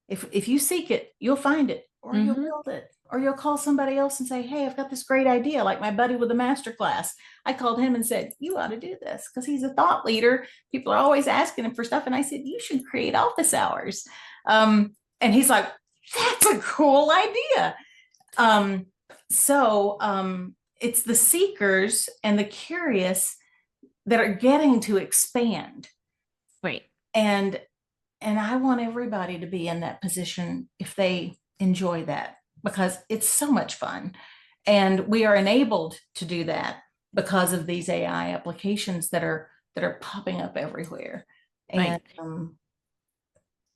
Speaker 2: If you seek it, you'll find it, or you'll build it, or you'll call somebody else and say, hey, I've got this great idea. Like my buddy with the masterclass. I called him and said, you ought to do this, because he's a thought leader. People are always asking him for stuff. And I said, you should create office hours. And he's like, that's a cool idea. It's the seekers and the curious that are getting to expand.
Speaker 1: Right.
Speaker 2: And I want everybody to be in that position if they enjoy that, because it's so much fun. And we are enabled to do that because of these AI applications that are popping up everywhere. And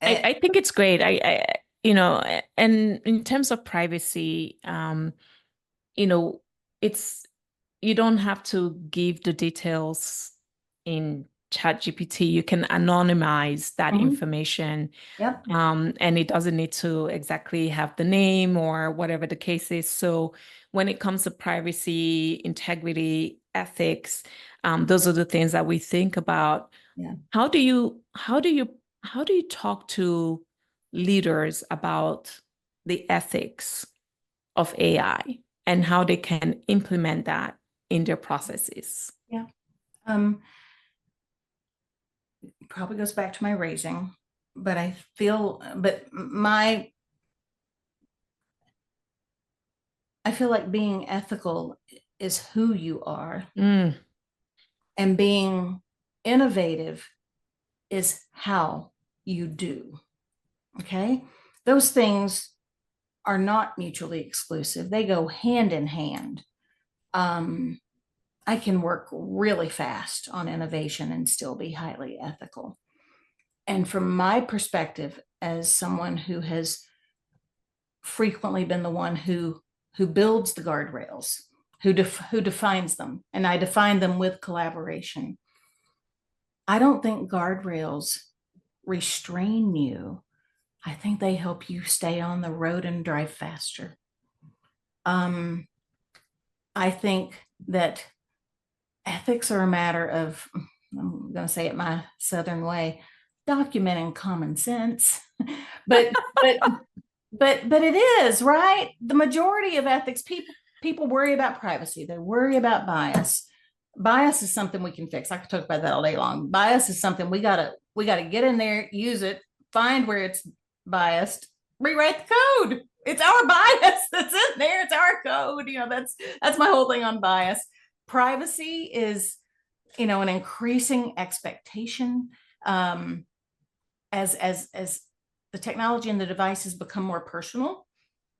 Speaker 1: I think it's great. You know, and in terms of privacy, you know, it's, you don't have to give the details in ChatGPT. You can anonymize that information.
Speaker 2: Yep.
Speaker 1: And it doesn't need to exactly have the name or whatever the case is. So when it comes to privacy, integrity, ethics, those are the things that we think about.
Speaker 2: Yeah.
Speaker 1: How do you talk to leaders about the ethics of AI and how they can implement that in their processes?
Speaker 2: Yeah. Probably goes back to my raising, but I feel like being ethical is who you are, and being innovative is how you do. Okay. Those things are not mutually exclusive. They go hand in hand. I can work really fast on innovation and still be highly ethical. And from my perspective, as someone who has frequently been the one who builds the guardrails, who defines them, and I define them with collaboration, I don't think guardrails restrain you. I think they help you stay on the road and drive faster. I think that ethics are a matter of, I'm going to say it my Southern way, documenting common sense. but it is, right? The majority of ethics, people worry about privacy. They worry about bias. Bias is something we can fix. I could talk about that all day long. Bias is something we gotta get in there, use it, find where it's biased, rewrite the code. It's our bias that's in there. It's our code. You know, that's my whole thing on bias. Privacy is, you know, an increasing expectation as the technology and the devices become more personal.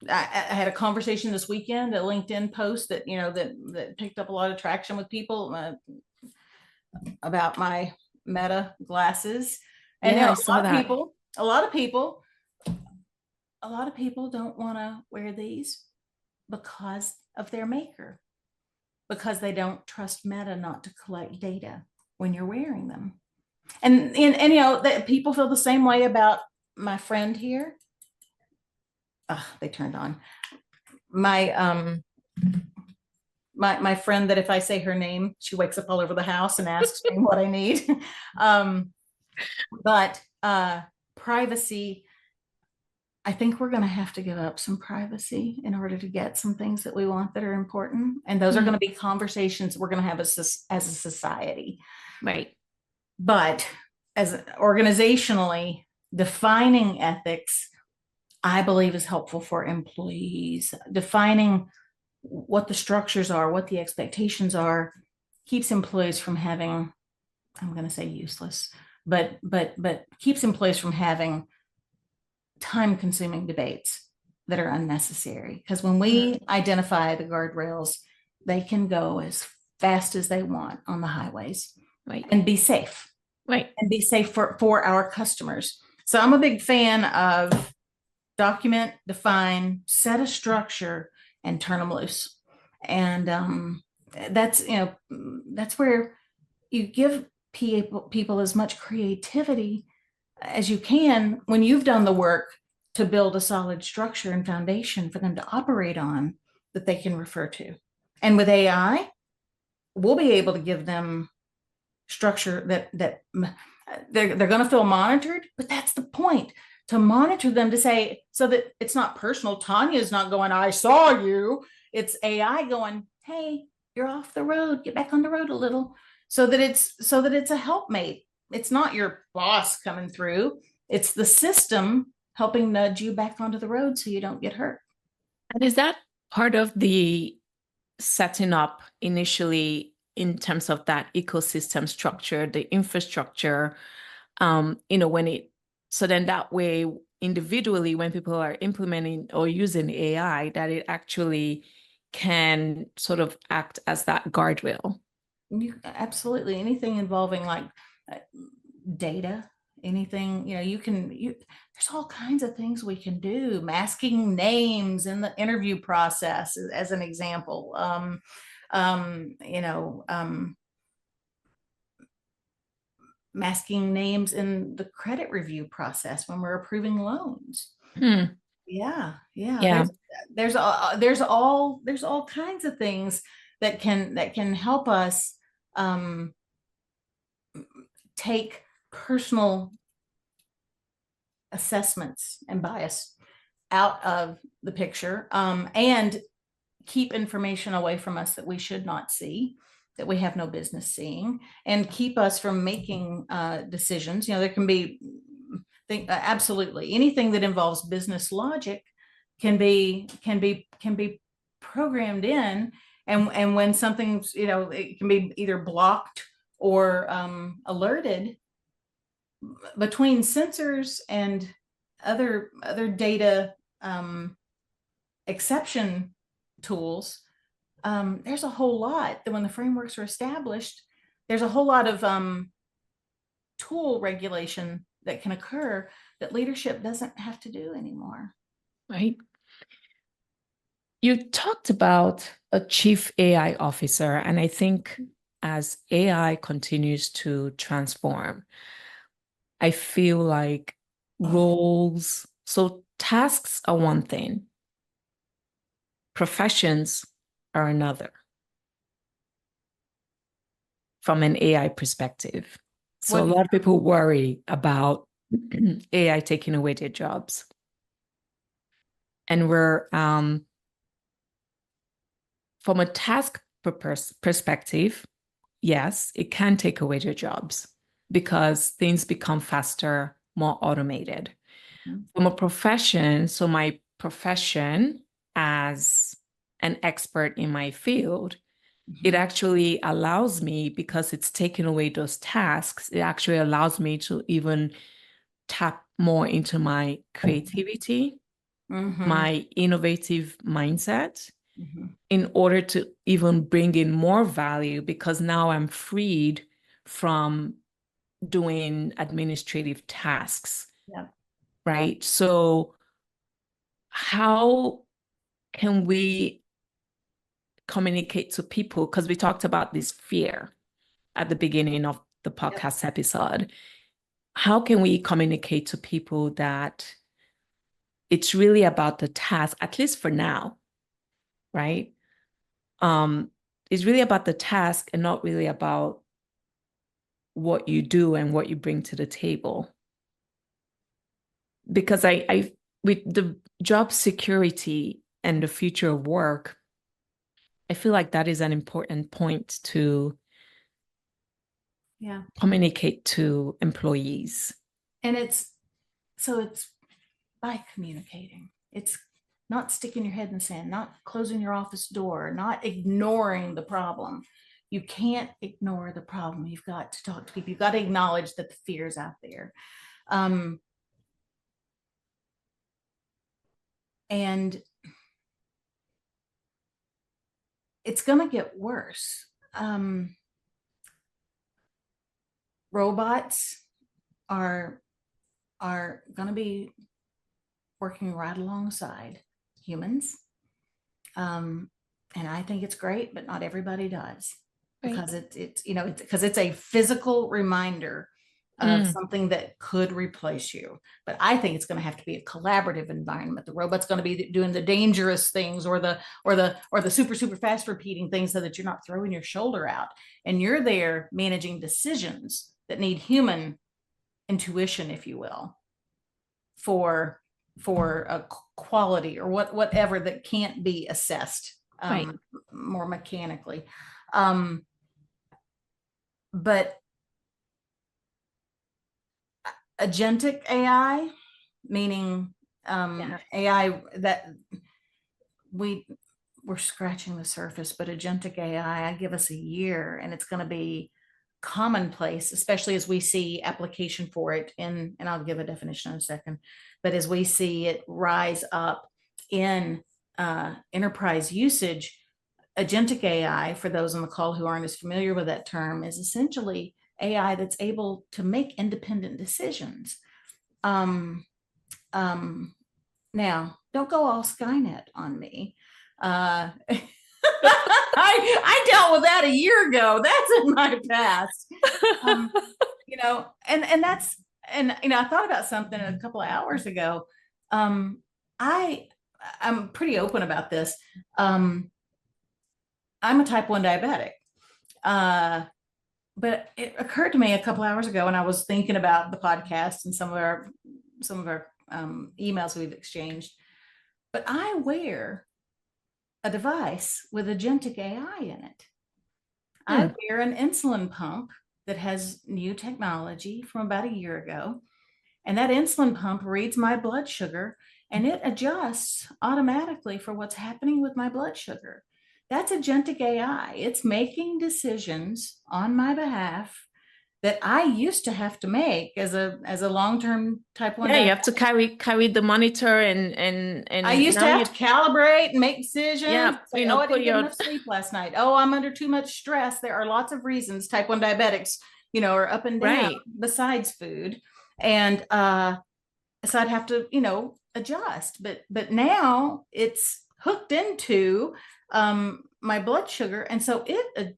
Speaker 2: I had a conversation this weekend, a LinkedIn post that, you know, that picked up a lot of traction with people about my Meta glasses. And
Speaker 1: Yeah,
Speaker 2: you know,
Speaker 1: I saw that.
Speaker 2: a lot of people don't want to wear these because of their maker, because they don't trust Meta not to collect data when you're wearing them. And you know, that people feel the same way about my friend here. They turned on my my friend that if I say her name, she wakes up all over the house and asks me what I need. But privacy, I think we're going to have to give up some privacy in order to get some things that we want that are important. And those are going to be conversations we're going to have as a society.
Speaker 1: Right.
Speaker 2: But as organizationally, defining ethics, I believe, is helpful for employees. Defining what the structures are, what the expectations are, keeps employees from having, I'm going to say useless, but keeps employees from having time-consuming debates that are unnecessary. Because when we identify the guardrails, they can go as fast as they want on the highways,
Speaker 1: right,
Speaker 2: and be safe,
Speaker 1: right,
Speaker 2: and be safe for our customers. So I'm a big fan of document, define, set a structure, and turn them loose. And that's, you know, that's where you give people as much creativity as you can when you've done the work to build a solid structure and foundation for them to operate on that they can refer to. And with AI, we'll be able to give them structure that they're going to feel monitored, but that's the point, to monitor them, to say, so that it's not personal. Tonya's not going, I saw you. It's AI going, hey, you're off the road, get back on the road a little, so that it's a helpmate. It's not your boss coming through. It's the system helping nudge you back onto the road so you don't get hurt.
Speaker 1: And is that part of the setting up initially in terms of that ecosystem structure, the infrastructure, So then that way, individually, when people are implementing or using AI, that it actually can sort of act as that guardrail.
Speaker 2: Absolutely. Anything involving like data, anything, there's all kinds of things we can do. Masking names in the interview process, as an example. Masking names in the credit review process when we're approving loans.
Speaker 1: Hmm.
Speaker 2: Yeah.
Speaker 1: Yeah.
Speaker 2: There's all kinds of things that can help us take personal assessments and bias out of the picture, and keep information away from us that we should not see, that we have no business seeing, and keep us from making decisions. There can be absolutely anything that involves business logic can be programmed in, and when something's, it can be either blocked or alerted. Between sensors and other data exception tools, there's a whole lot that when the frameworks are established, there's a whole lot of tool regulation that can occur that leadership doesn't have to do anymore.
Speaker 1: Right. You talked about a chief AI officer, and I think as AI continues to transform, I feel like roles, so tasks are one thing, professions are another from an AI perspective. So a lot of people worry about AI taking away their jobs. And we're, from a task perspective, yes, it can take away their jobs because things become faster, more automated. Mm-hmm. From a profession, so my profession as an expert in my field, mm-hmm. It actually allows me, because it's taken away those tasks, it actually allows me to even tap more into my creativity, mm-hmm. my innovative mindset, mm-hmm. in order to even bring in more value, because now I'm freed from doing administrative tasks.
Speaker 2: Yeah.
Speaker 1: Right. So how can we communicate to people? Because we talked about this fear at the beginning of the podcast episode. How can we communicate to people that it's really about the task, at least for now, right? It's really about the task and not really about what you do and what you bring to the table. Because I with the job security and the future of work, I feel like that is an important point to communicate to employees.
Speaker 2: And it's by communicating. It's not sticking your head in the sand, not closing your office door, not ignoring the problem. You can't ignore the problem. You've got to talk to people. You've got to acknowledge that the fear's out there. And it's going to get worse. Robots are going to be working right alongside humans. And I think it's great, but not everybody does, because it's a physical reminder of something that could replace you. But I think it's going to have to be a collaborative environment. The robot's going to be doing the dangerous things or the super fast repeating things, so that you're not throwing your shoulder out, and you're there managing decisions that need human intuition, if you will, for a quality or whatever that can't be assessed more mechanically. But agentic AI, meaning AI that we're scratching the surface, but agentic AI, I give us a year and it's going to be commonplace, especially as we see application for it in, and I'll give a definition in a second, but as we see it rise up in enterprise usage, agentic AI, for those on the call who aren't as familiar with that term, is essentially AI that's able to make independent decisions. Now, don't go all Skynet on me. I dealt with that a year ago. That's in my past. You know, and that's, and you know, I thought about something a couple of hours ago. I'm pretty open about this. I'm a type 1 diabetic. But it occurred to me a couple hours ago when I was thinking about the podcast and some of our emails we've exchanged. But I wear a device with agentic AI in it. I wear an insulin pump that has new technology from about a year ago. And that insulin pump reads my blood sugar and it adjusts automatically for what's happening with my blood sugar. That's agentic AI. It's making decisions on my behalf that I used to have to make as a long-term type 1.
Speaker 1: Yeah, you have to carry the monitor and
Speaker 2: I used to have to calibrate and make decisions.
Speaker 1: Yeah,
Speaker 2: say, I didn't get enough sleep last night. Oh, I'm under too much stress. There are lots of reasons type 1 diabetics, you know, are up and down besides food. And so I'd have to, you know, adjust. But now it's hooked into my blood sugar, and so it adjusts.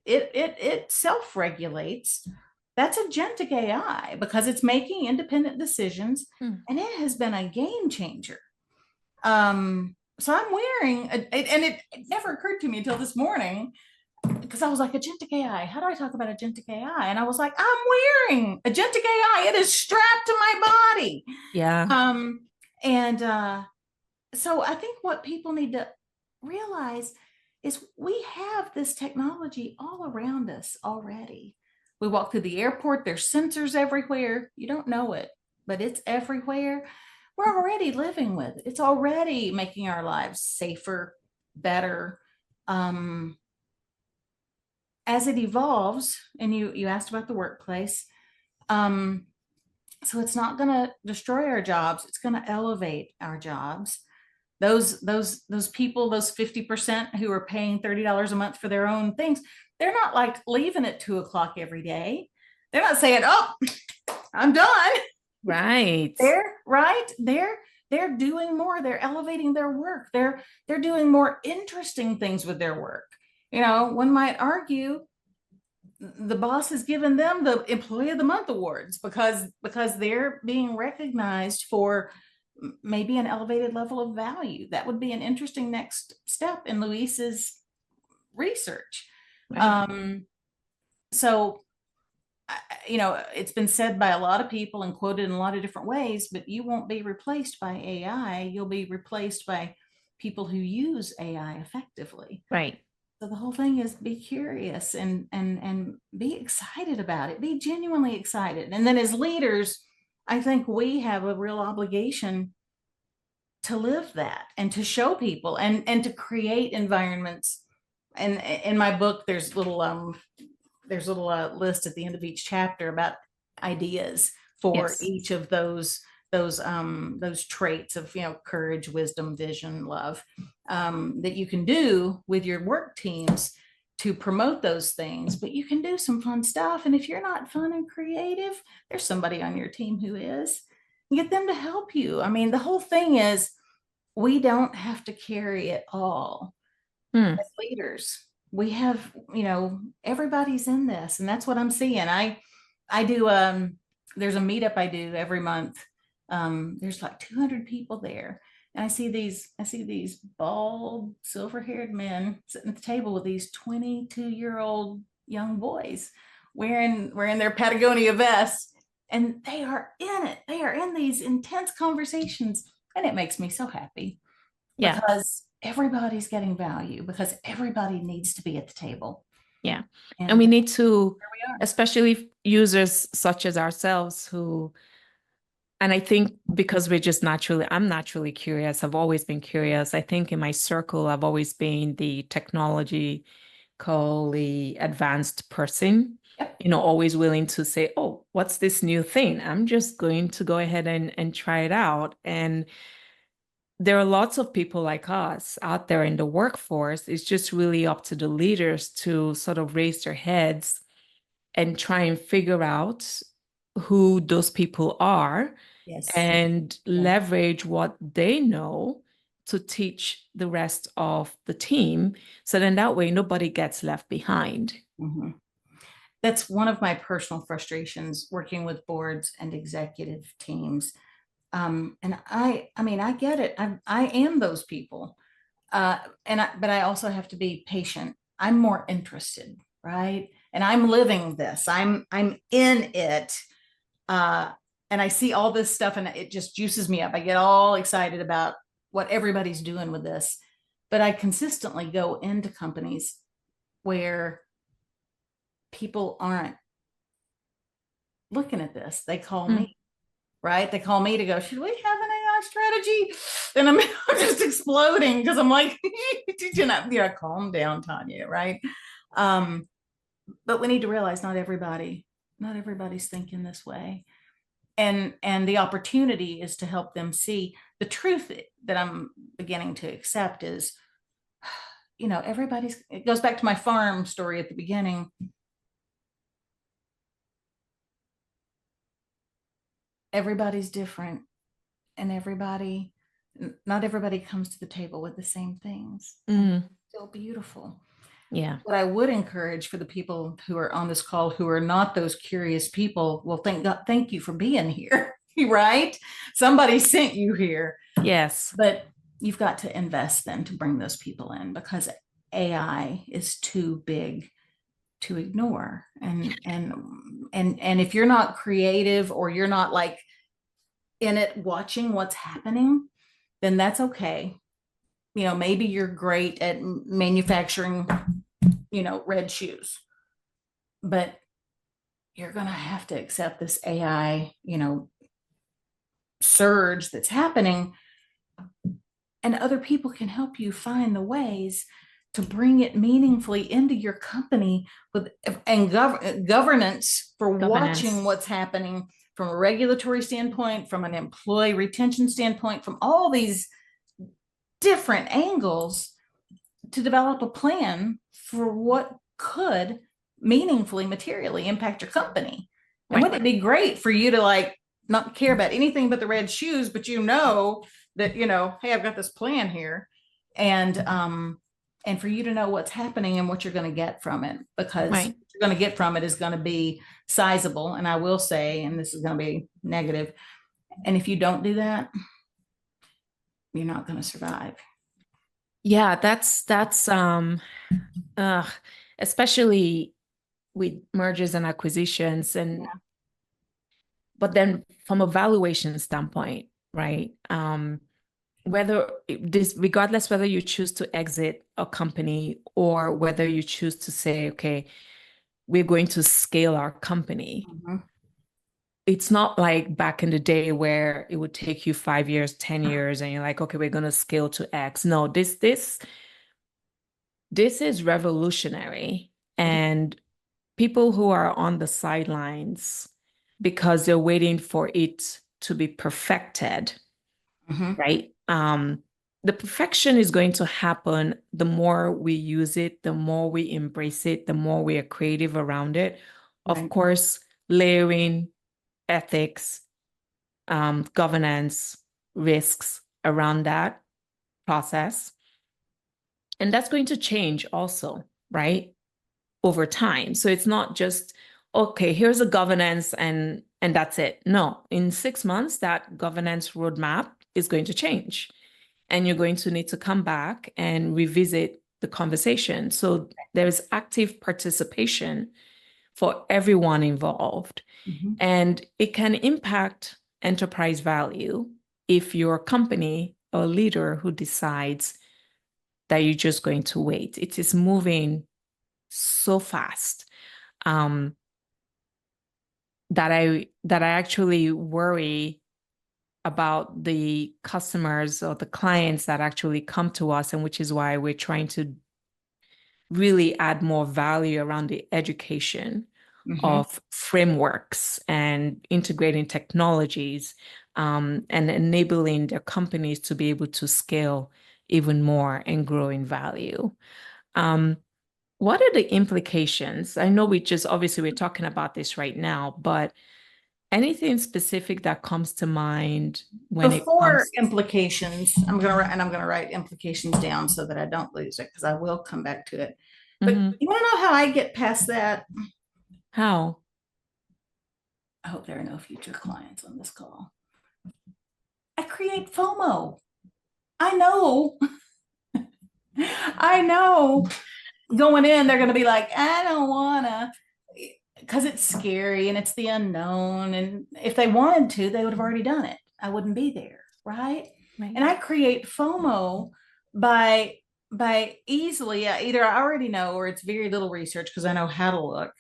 Speaker 2: It self-regulates. That's agentic AI because it's making independent decisions, and it has been a game changer. So I'm wearing, and it never occurred to me until this morning, because I was like, agentic AI, how do I talk about agentic AI? And I was like, I'm wearing agentic AI. It is strapped to my body.
Speaker 1: Yeah.
Speaker 2: So I think what people need to realize is we have this technology all around us already. We walk through the airport, there's sensors everywhere. You don't know it, but it's everywhere. We're already living with it. It's already making our lives safer, better. As it evolves, and you asked about the workplace, so it's not going to destroy our jobs. It's going to elevate our jobs. Those people, those 50% who are paying $30 a month for their own things, they're not like leaving at 2 o'clock every day. They're not saying, oh, I'm done.
Speaker 1: Right.
Speaker 2: They're doing more. They're elevating their work. They're doing more interesting things with their work. You know, one might argue the boss has given them the Employee of the Month awards because they're being recognized for maybe an elevated level of value. That would be an interesting next step in Luis's research. Right. So, you know, it's been said by a lot of people and quoted in a lot of different ways, but you won't be replaced by AI. You'll be replaced by people who use AI effectively.
Speaker 1: Right.
Speaker 2: So the whole thing is be curious and be excited about it. Be genuinely excited. And then as leaders, I think we have a real obligation to live that and to show people and to create environments. And in my book, there's a little list at the end of each chapter about ideas for each of those traits of, you know, courage, wisdom, vision, love, that you can do with your work teams to promote those things. But you can do some fun stuff. And if you're not fun and creative, there's somebody on your team who is. Get them to help you. I mean, the whole thing is we don't have to carry it all as leaders. We have, you know, everybody's in this, and that's what I'm seeing. I do, there's a meetup I do every month. There's like 200 people there. And I see these bald, silver-haired men sitting at the table with these 22-year-old young boys wearing their Patagonia vests, and they are in it. They are in these intense conversations, and it makes me so happy. Yeah. Because everybody's getting value, because everybody needs to be at the table.
Speaker 1: Yeah. And we need to, especially users such as ourselves who, and I think because I'm naturally curious. I've always been curious. I think in my circle, I've always been the technologically advanced person. always willing to say, oh, what's this new thing? I'm just going to go ahead and try it out. And there are lots of people like us out there in the workforce. It's just really up to the leaders to sort of raise their heads and try and figure out who those people are
Speaker 2: Yes.
Speaker 1: and
Speaker 2: Yeah.
Speaker 1: leverage what they know to teach the rest of the team. So then that way nobody gets left behind.
Speaker 2: Mhm. That's one of my personal frustrations working with boards and executive teams. And I mean, I get it. I am those people. But I also have to be patient. I'm more interested, right? And I'm living this. I'm in it. And I see all this stuff and it just juices me up. I get all excited about what everybody's doing with this. But I consistently go into companies where people aren't looking at this. They call me, right? They call me to go, should we have an AI strategy? And I'm just exploding because I'm like, calm down, Tonya, right? But we need to realize not everybody's thinking this way. And the opportunity is to help them see the truth that I'm beginning to accept is, it goes back to my farm story at the beginning. Everybody's different, and not everybody comes to the table with the same things.
Speaker 1: Mm.
Speaker 2: Still beautiful.
Speaker 1: Yeah.
Speaker 2: What I would encourage for the people who are on this call who are not those curious people, well, thank you for being here, right? Somebody sent you here.
Speaker 1: Yes.
Speaker 2: But you've got to invest then to bring those people in because AI is too big to ignore. And if you're not creative or you're not like in it watching what's happening, then that's okay. Maybe you're great at manufacturing, red shoes, but you're going to have to accept this AI, surge that's happening. And other people can help you find the ways to bring it meaningfully into your company and governance for watching what's happening from a regulatory standpoint, from an employee retention standpoint, from all these different angles to develop a plan for what could meaningfully, materially impact your company. And wouldn't it be great for you to not care about anything but the red shoes, but that, hey, I've got this plan here. And for you to know what's happening and what you're going to get from it, because what you're going to get from it is going to be sizable. And I will say, and this is going to be negative. And if you don't do that, you're not going to survive.
Speaker 1: Yeah, that's especially with mergers and acquisitions but then from a valuation standpoint, right? Regardless whether you choose to exit a company or whether you choose to say, okay, we're going to scale our company. Mm-hmm. It's not like back in the day where it would take you 5 years, 10 years, and you're like, okay, we're going to scale to X. No, this is revolutionary. And people who are on the sidelines because they're waiting for it to be perfected, right? The perfection is going to happen the more we use it, the more we embrace it, the more we are creative around it. Right. Of course, layering ethics, governance, risks around that process. And that's going to change also, right? Over time. So it's not just, okay, here's a governance and that's it. No, in 6 months, that governance roadmap is going to change. And you're going to need to come back and revisit the conversation. So there's active participation for everyone involved. Mm-hmm. And it can impact enterprise value if you're a company or leader who decides that you're just going to wait. It is moving so fast that I actually worry about the customers or the clients that actually come to us, and which is why we're trying to really add more value around the education of frameworks and integrating technologies, and enabling their companies to be able to scale even more and grow in value. What are the implications? I know obviously we're talking about this right now, but anything specific that comes to mind when it
Speaker 2: Before
Speaker 1: comes?
Speaker 2: implications, I'm gonna write implications down so that I don't lose it, because I will come back to it. But you want to know how I get past that?
Speaker 1: How?
Speaker 2: I hope there are no future clients on this call. I create FOMO. I know. I know. Going in, they're going to be like, I don't want to, because it's scary and it's the unknown. And if they wanted to, they would have already done it. I wouldn't be there. Right.
Speaker 1: Right.
Speaker 2: And I create FOMO by easily, either I already know, or it's very little research because I know how to look,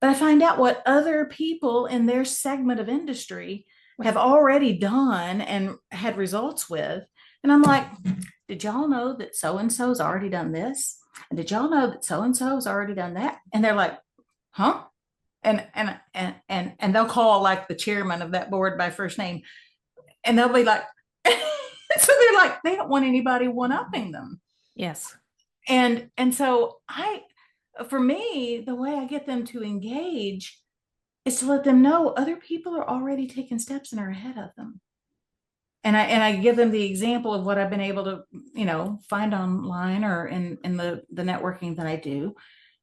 Speaker 2: but I find out what other people in their segment of industry have already done and had results with. And I'm like, did y'all know that so-and-so's already done this? And did y'all know that so-and-so's already done that? And they're like, huh? And they'll call like the chairman of that board by first name. And they'll be like, so they're like, they don't want anybody one-upping them.
Speaker 1: Yes.
Speaker 2: And so for me, the way I get them to engage is to let them know other people are already taking steps and are ahead of them. And I give them the example of what I've been able to, find online or in the networking that I do.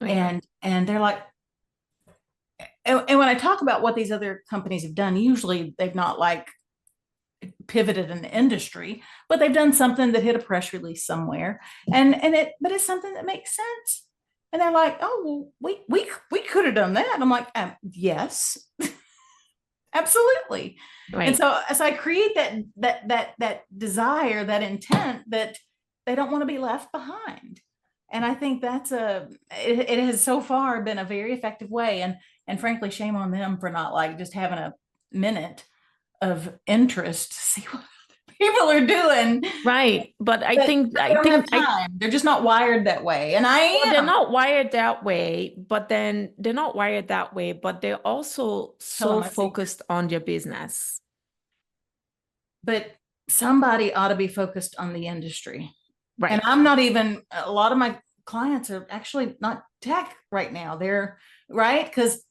Speaker 2: Right. And they're like, and when I talk about what these other companies have done, usually they've not like pivoted an industry, but they've done something that hit a press release somewhere, but it's something that makes sense. And they're like, oh, well, we could have done that. I'm like, yes, absolutely. Right. And so I create that desire, that intent that they don't want to be left behind. And I think it has so far been a very effective way. And frankly, shame on them for not like just having a minute of interest to see what people are doing.
Speaker 1: Right. But I think
Speaker 2: they're just not wired that way. And
Speaker 1: they're not wired that way, but then they're not wired that way, but they're also so focused on their business.
Speaker 2: But somebody ought to be focused on the industry.
Speaker 1: Right.
Speaker 2: And I'm not even, a lot of my clients are actually not tech right now. They're right. Because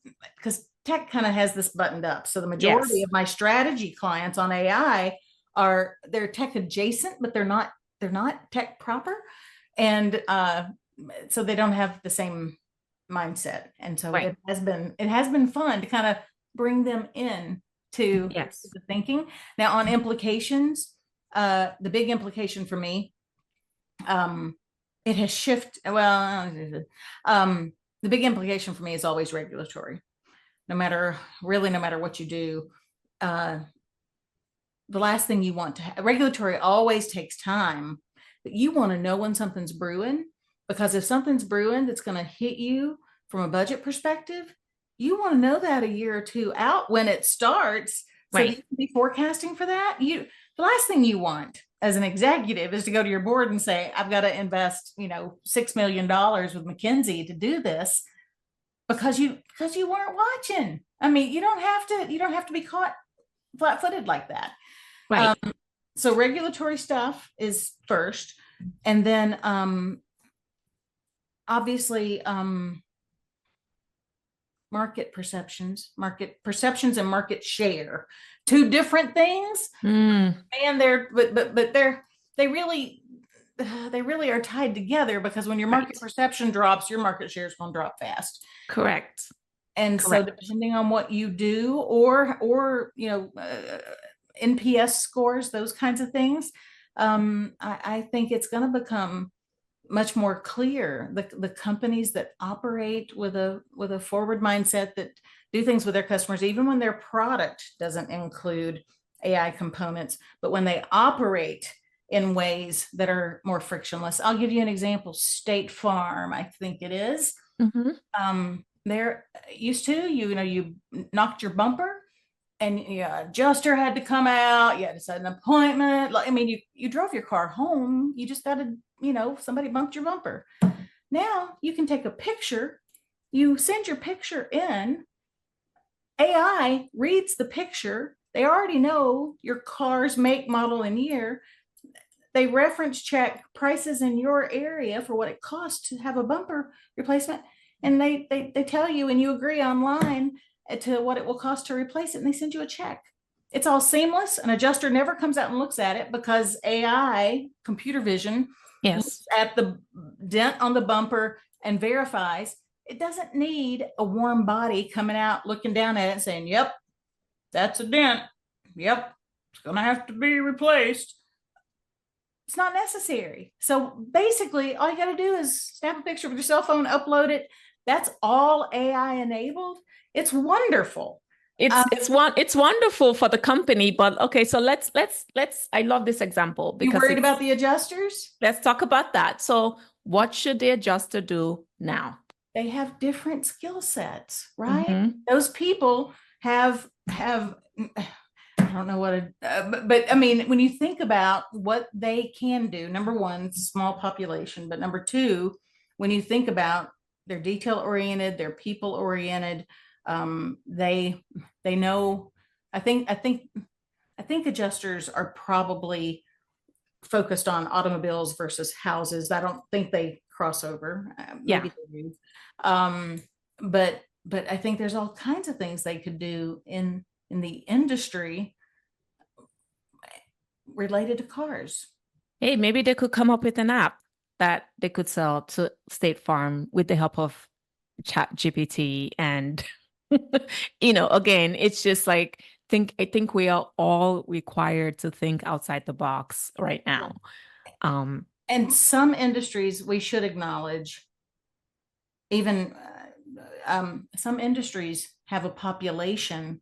Speaker 2: tech kind of has this buttoned up. So the majority of my strategy clients on AI they're tech adjacent, but they're not tech proper. And so they don't have the same mindset. And so it has been fun to kind of bring them in to the thinking. Now on implications, the big implication for me, it has shifted. Well, the big implication for me is always regulatory. No matter what you do, the last thing you want to regulatory always takes time, but you want to know when something's brewing, because if something's brewing that's going to hit you from a budget perspective, you want to know that a year or two out when it starts, so that you can be forecasting for that. The last thing you want as an executive is to go to your board and say, I've got to invest, $6 million with McKinsey to do this, because you weren't watching. I mean, you don't have to be caught flat-footed like that. Right. So regulatory stuff is first, and then obviously market perceptions and market share, two different things. And they really are tied together, because when your market perception drops, your market share is going to drop fast.
Speaker 1: Correct.
Speaker 2: And so depending on what you do, or NPS scores, those kinds of things, I think it's going to become much more clear. The companies that operate with a forward mindset, that do things with their customers, even when their product doesn't include AI components, but when they operate in ways that are more frictionless. I'll give you an example. State Farm, I think it is. They're used to, you knocked your bumper and adjuster had to come out. You had to set an appointment. I mean, you drove your car home. You just got to, somebody bumped your bumper. Now you can take a picture. You send your picture in, AI reads the picture. They already know your car's make, model, and year. They reference check prices in your area for what it costs to have a bumper replacement. And they tell you, and you agree online to what it will cost to replace it, and they send you a check. It's all seamless. An adjuster never comes out and looks at it because AI, computer vision, looks at the dent on the bumper and verifies. It doesn't need a warm body coming out, looking down at it and saying, yep, that's a dent. Yep, it's going to have to be replaced. It's not necessary. So basically, all you got to do is snap a picture with your cell phone, upload it. That's all AI enabled. It's wonderful.
Speaker 1: It's wonderful for the company, but okay, so let's I love this example because
Speaker 2: you worried about the adjusters?
Speaker 1: Let's talk about that. So what should the adjuster do now?
Speaker 2: They have different skill sets, right? Those people have I don't know what, but I mean, when you think about what they can do, number one, small population, but number two, when you think about they're detail oriented, they're people oriented, they know. I think adjusters are probably focused on automobiles versus houses. I don't think they cross over. Maybe they do. But I think there's all kinds of things they could do in the industry related to cars.
Speaker 1: Hey, maybe they could come up with an app that they could sell to State Farm with the help of ChatGPT. And, again, it's just like, I think we are all required to think outside the box right now.
Speaker 2: And some industries we should acknowledge, even some industries have a population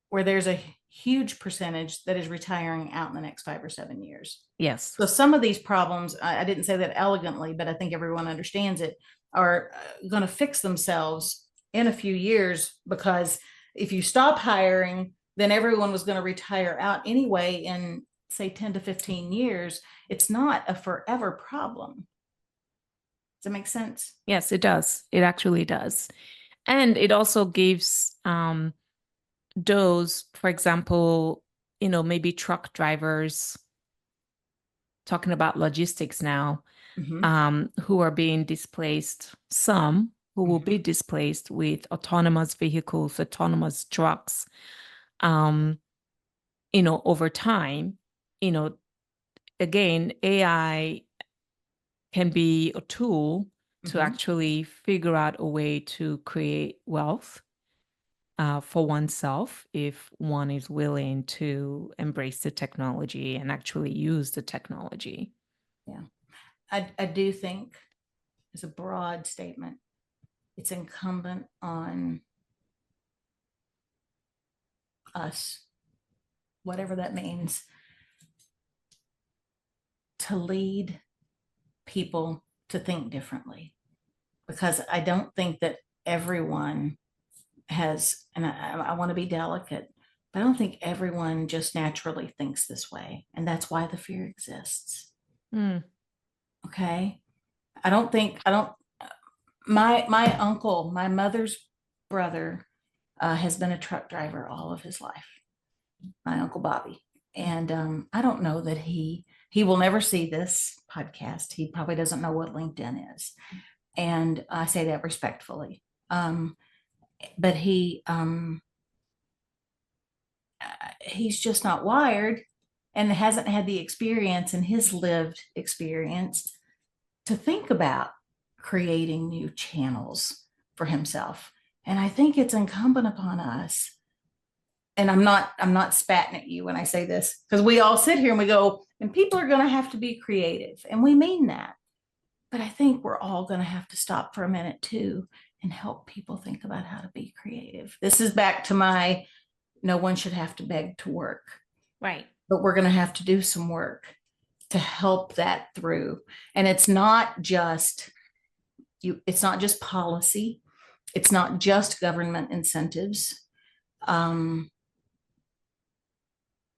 Speaker 2: where there's a huge percentage that is retiring out in the next 5 or 7 years.
Speaker 1: Yes.
Speaker 2: So some of these problems, I didn't say that elegantly, but I think everyone understands it, are going to fix themselves in a few years, because if you stop hiring, then everyone was going to retire out anyway in, say, 10 to 15 years. It's not a forever problem. Does that make sense?
Speaker 1: Yes, it does. It actually does. And it also gives those, for example, maybe truck drivers, talking about logistics now, who are being displaced, some who will be displaced with autonomous vehicles, autonomous trucks, over time. Again, AI can be a tool to actually figure out a way to create wealth for oneself if one is willing to embrace the technology and actually use the technology.
Speaker 2: Yeah, I do think, as a broad statement, it's incumbent on us, whatever that means, to lead people to think differently. Because I don't think that everyone has, and I want to be delicate, but I don't think everyone just naturally thinks this way. And that's why the fear exists. Okay. My uncle, my mother's brother, has been a truck driver all of his life, my Uncle Bobby. And I don't know that he will never see this podcast. He probably doesn't know what LinkedIn is. And I say that respectfully. But he's just not wired and hasn't had the experience in his lived experience to think about creating new channels for himself. And I think it's incumbent upon us. And I'm not spatting at you when I say this, because we all sit here and we go, and people are going to have to be creative. And we mean that. But I think we're all going to have to stop for a minute too and help people think about how to be creative. This is back to my, no one should have to beg to work.
Speaker 1: Right.
Speaker 2: But we're going to have to do some work to help that through. And it's not just policy. It's not just government incentives.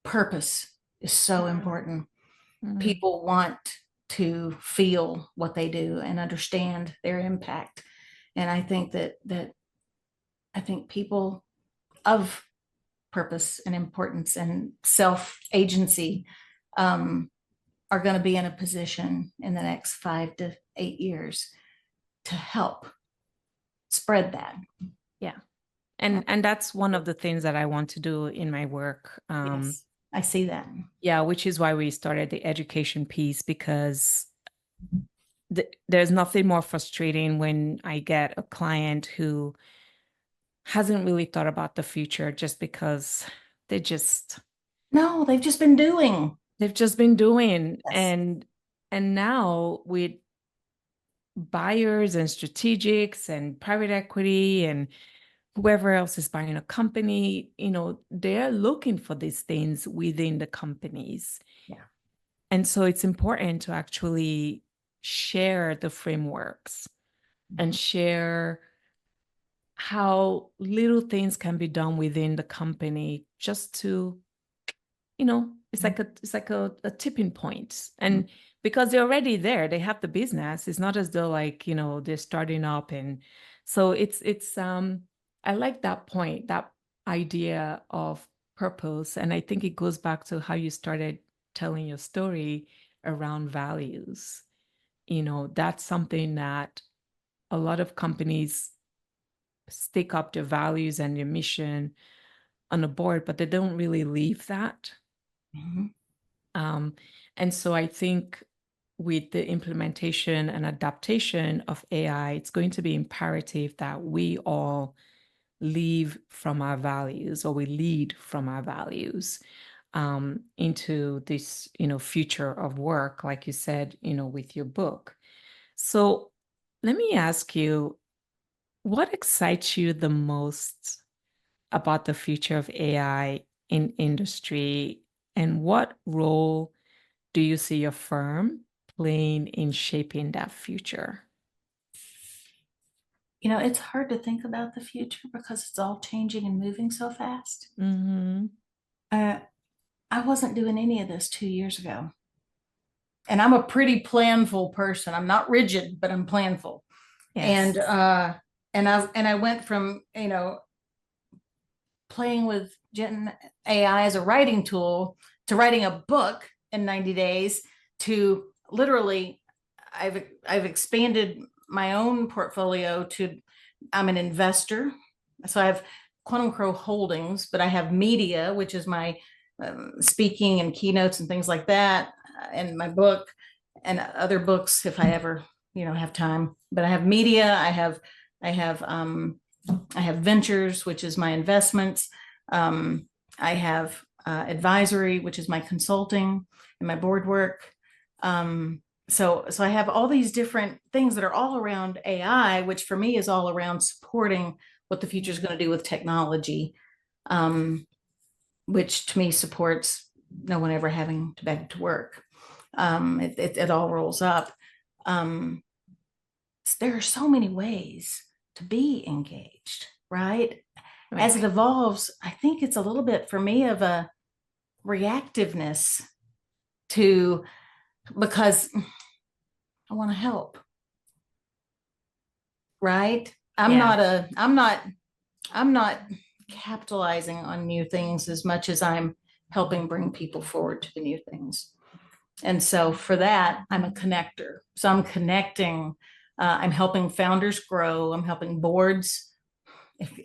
Speaker 2: Purpose is so important. People want to feel what they do and understand their impact. And I think that I think people of purpose and importance and self-agency are going to be in a position in the next 5 to 8 years to help spread that.
Speaker 1: Yeah. And that's one of the things that I want to do in my work.
Speaker 2: Yes, I see that.
Speaker 1: Yeah, which is why we started the education piece, because there's nothing more frustrating when I get a client who hasn't really thought about the future just because they just
Speaker 2: No, they've just been doing.
Speaker 1: they've just been doing.
Speaker 2: Yes.
Speaker 1: And now with buyers and strategics and private equity and whoever else is buying a company, they're looking for these things within the companies.
Speaker 2: Yeah.
Speaker 1: And so it's important to actually share the frameworks and share how little things can be done within the company just to, it's like a tipping point. And because they're already there, they have the business. It's not as though like, they're starting up. And so it's I like that point, that idea of purpose. And I think it goes back to how you started telling your story around values. That's something that a lot of companies stick up their values and their mission on a board, but they don't really leave that. And so I think with the implementation and adaptation of AI, it's going to be imperative that we all leave from our values, or we lead from our values into this, future of work, like you said, with your book. So let me ask you, what excites you the most about the future of AI in industry, and what role do you see your firm playing in shaping that future?
Speaker 2: It's hard to think about the future because it's all changing and moving so fast. I wasn't doing any of this 2 years ago. And I'm a pretty planful person. I'm not rigid, but I'm planful. Yes. And I went from, playing with Gen AI as a writing tool to writing a book in 90 days to literally I've expanded my own portfolio to, I'm an investor. So I have Quantum Crow Holdings, but I have media, which is my speaking and keynotes and things like that, and my book and other books if I ever, have time. But I have media, I have ventures, which is my investments. I have advisory, which is my consulting and my board work. So I have all these different things that are all around AI, which for me is all around supporting what the future is going to do with technology, which to me supports no one ever having to beg to work. It all rolls up. There are so many ways to be engaged, right? As it evolves, I think it's a little bit for me of a reactiveness to, because I want to help, right? I'm not capitalizing on new things as much as I'm helping bring people forward to the new things. And so for that, I'm a connector. So I'm connecting, I'm helping founders grow, I'm helping boards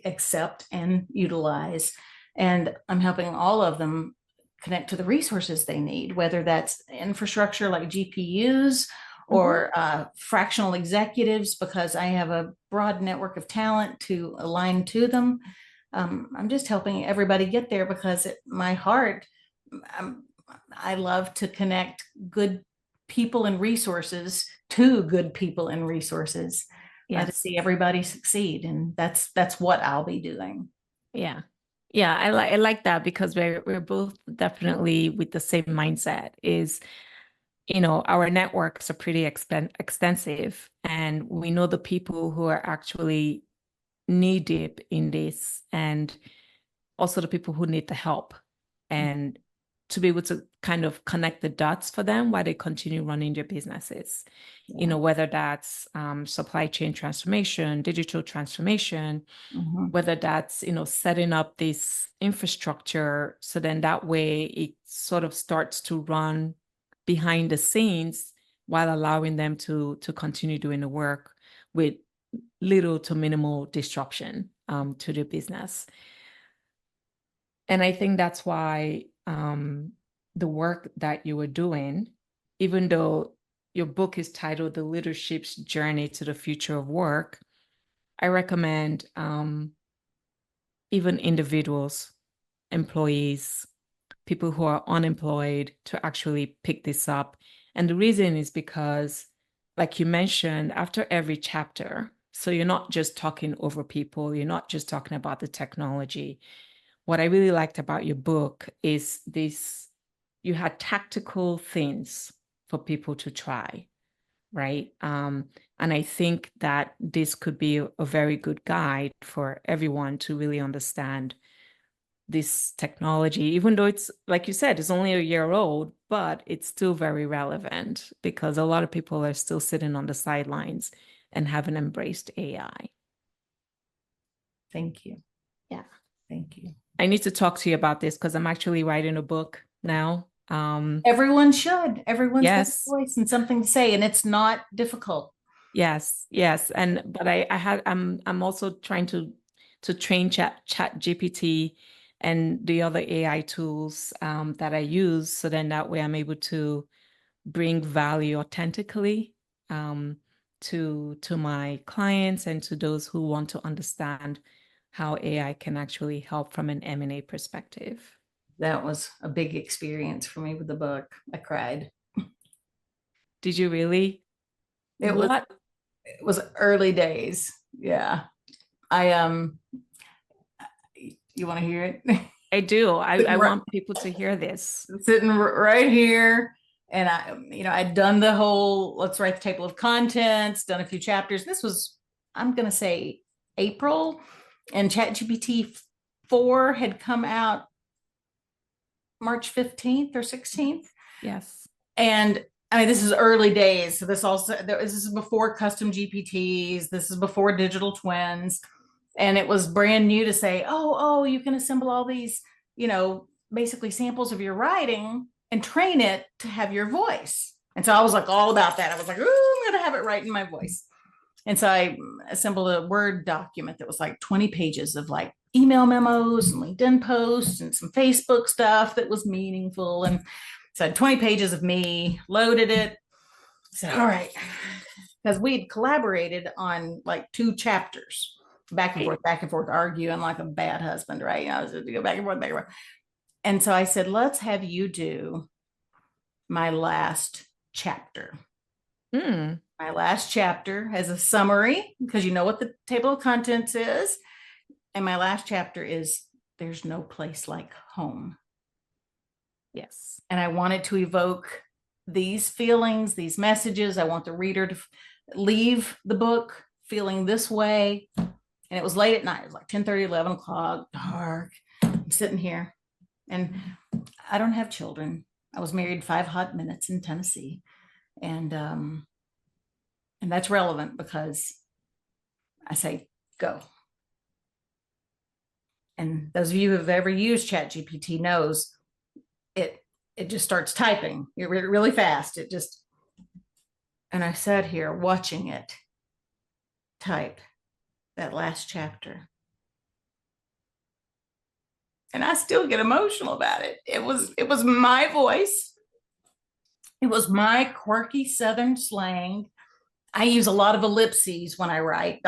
Speaker 2: accept and utilize, and I'm helping all of them connect to the resources they need, whether that's infrastructure like GPUs or fractional executives, because I have a broad network of talent to align to them. I'm just helping everybody get there because my heart, I love to connect good people and resources to good people and resources. To see everybody succeed, and that's what I'll be doing.
Speaker 1: Yeah, I like that, because we're both definitely with the same mindset. Is our networks are pretty extensive, and we know the people who are actually knee deep in this, and also the people who need the help. And to be able to kind of connect the dots for them while they continue running their businesses. You know, whether that's supply chain transformation, digital transformation, whether that's, you know, setting up this infrastructure. So then that way it sort of starts to run behind the scenes while allowing them to continue doing the work with little to minimal disruption to their business. And I think that's why the work that you were doing, even though your book is titled The Leadership's Journey to the Future of Work, I recommend even individuals, employees, people who are unemployed to actually pick this up. And the reason is because, like you mentioned, after every chapter, so you're not just talking over people, you're not just talking about the technology. What I really liked about your book is this, you had tactical things for people to try, right? And I think that this could be a very good guide for everyone to really understand this technology, even though it's, like you said, it's only a year old, but it's still very relevant because a lot of people are still sitting on the sidelines and haven't embraced AI.
Speaker 2: Thank you.
Speaker 1: Yeah.
Speaker 2: Thank you.
Speaker 1: I need to talk to you about this because I'm actually writing a book now.
Speaker 2: Everyone should. Everyone's got
Speaker 1: Yes.
Speaker 2: a voice and something to say, and it's not difficult.
Speaker 1: Yes, but I'm also trying to train Chat GPT and the other AI tools that I use, so then that way I'm able to bring value authentically to my clients and to those who want to understand how AI can actually help from an M&A perspective.
Speaker 2: That was a big experience for me with the book. I cried.
Speaker 1: Did you really?
Speaker 2: It was early days. Yeah. You want to hear it?
Speaker 1: I do. I want people to hear this.
Speaker 2: Sitting right here. And I'd done the whole, let's write the table of contents, done a few chapters. This was, I'm going to say April, and ChatGPT 4 had come out March 15th or 16th.
Speaker 1: Yes.
Speaker 2: And I mean, this is early days. So this is before custom GPTs. This is before digital twins. And it was brand new to say, oh, you can assemble all these, basically samples of your writing and train it to have your voice. And so I was like all about that. I was like, oh, I'm going to have it right in my voice. And so I assembled a Word document that was like 20 pages of like email memos and LinkedIn posts and some Facebook stuff that was meaningful. And so I had 20 pages of me, loaded it. I said, all right, because we'd collaborated on like 2 chapters, back and forth, arguing like a bad husband, right? I was to go back and forth. And so I said, let's have you do my last chapter. My last chapter has a summary, because you know what the table of contents is. And my last chapter is There's No Place Like Home.
Speaker 1: Yes.
Speaker 2: And I wanted to evoke these feelings, these messages. I want the reader to leave the book feeling this way. And it was late at night. It was like 10:30, 11 o'clock, dark. I'm sitting here, and I don't have children. I was married 5 hot minutes in Tennessee. And that's relevant because I say, go. And those of you who have ever used ChatGPT knows it just starts typing really fast. And I sat here watching it type that last chapter. And I still get emotional about it. It was my voice. It was my quirky Southern slang. I use a lot of ellipses when I write, ...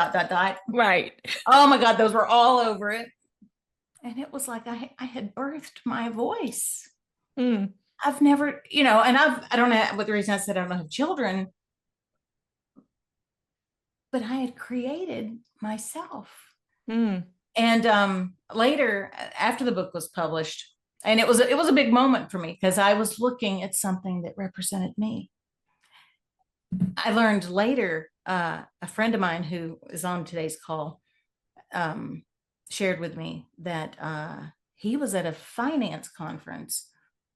Speaker 1: Right.
Speaker 2: Oh my God, those were all over it. And it was like I had birthed my voice. I've never, and I don't know what the reason I said I don't have children, but I had created myself. And later, after the book was published, and it was a big moment for me because I was looking at something that represented me. I learned later, a friend of mine who is on today's call shared with me that he was at a finance conference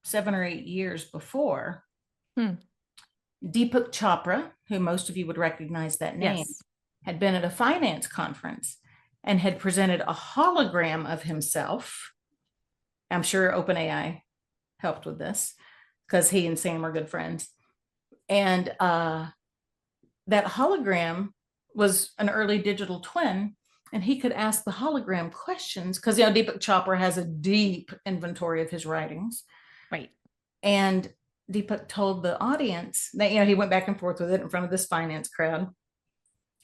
Speaker 2: 7 or 8 years before,
Speaker 1: Hmm.
Speaker 2: Deepak Chopra, who most of you would recognize that name,
Speaker 1: Yes.
Speaker 2: had been at a finance conference and had presented a hologram of himself. I'm sure OpenAI helped with this because he and Sam are good friends. And that hologram was an early digital twin, and he could ask the hologram questions because, Deepak Chopra has a deep inventory of his writings.
Speaker 1: Right.
Speaker 2: And Deepak told the audience that, he went back and forth with it in front of this finance crowd.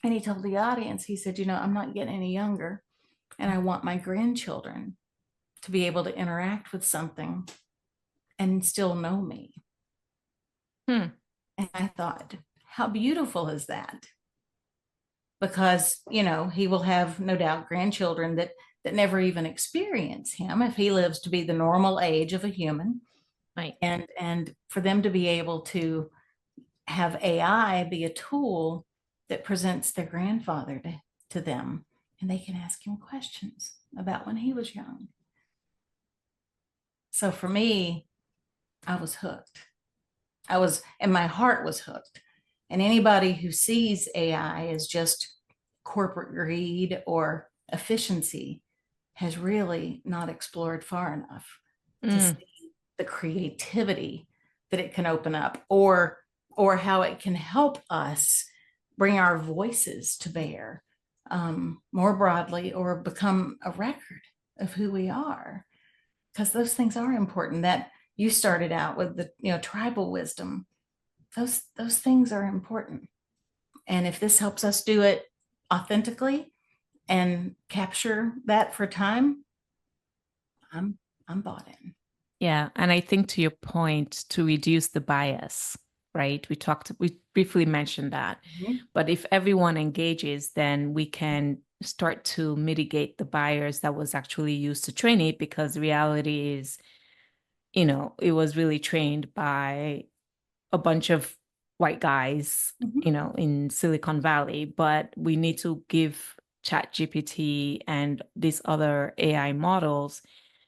Speaker 2: And he told the audience, he said, I'm not getting any younger, and I want my grandchildren to be able to interact with something and still know me.
Speaker 1: Hmm.
Speaker 2: And I thought, how beautiful is that? Because, he will have no doubt grandchildren that never even experience him if he lives to be the normal age of a human.
Speaker 1: Right.
Speaker 2: And for them to be able to have AI be a tool that presents their grandfather to them, and they can ask him questions about when he was young. So for me, I was hooked. And my heart was hooked. And anybody who sees AI as just corporate greed or efficiency has really not explored far enough to see the creativity that it can open up, or how it can help us bring our voices to bear more broadly, or become a record of who we are. Because those things are important. That you started out with the tribal wisdom. Those things are important. And if this helps us do it authentically and capture that for time, I'm bought in.
Speaker 1: Yeah. And I think to your point, to reduce the bias, right? We briefly mentioned that.
Speaker 2: Mm-hmm.
Speaker 1: But if everyone engages, then we can start to mitigate the bias that was actually used to train it, because the reality is, it was really trained by a bunch of white guys,
Speaker 2: Mm-hmm.
Speaker 1: in Silicon Valley. But we need to give ChatGPT and these other AI models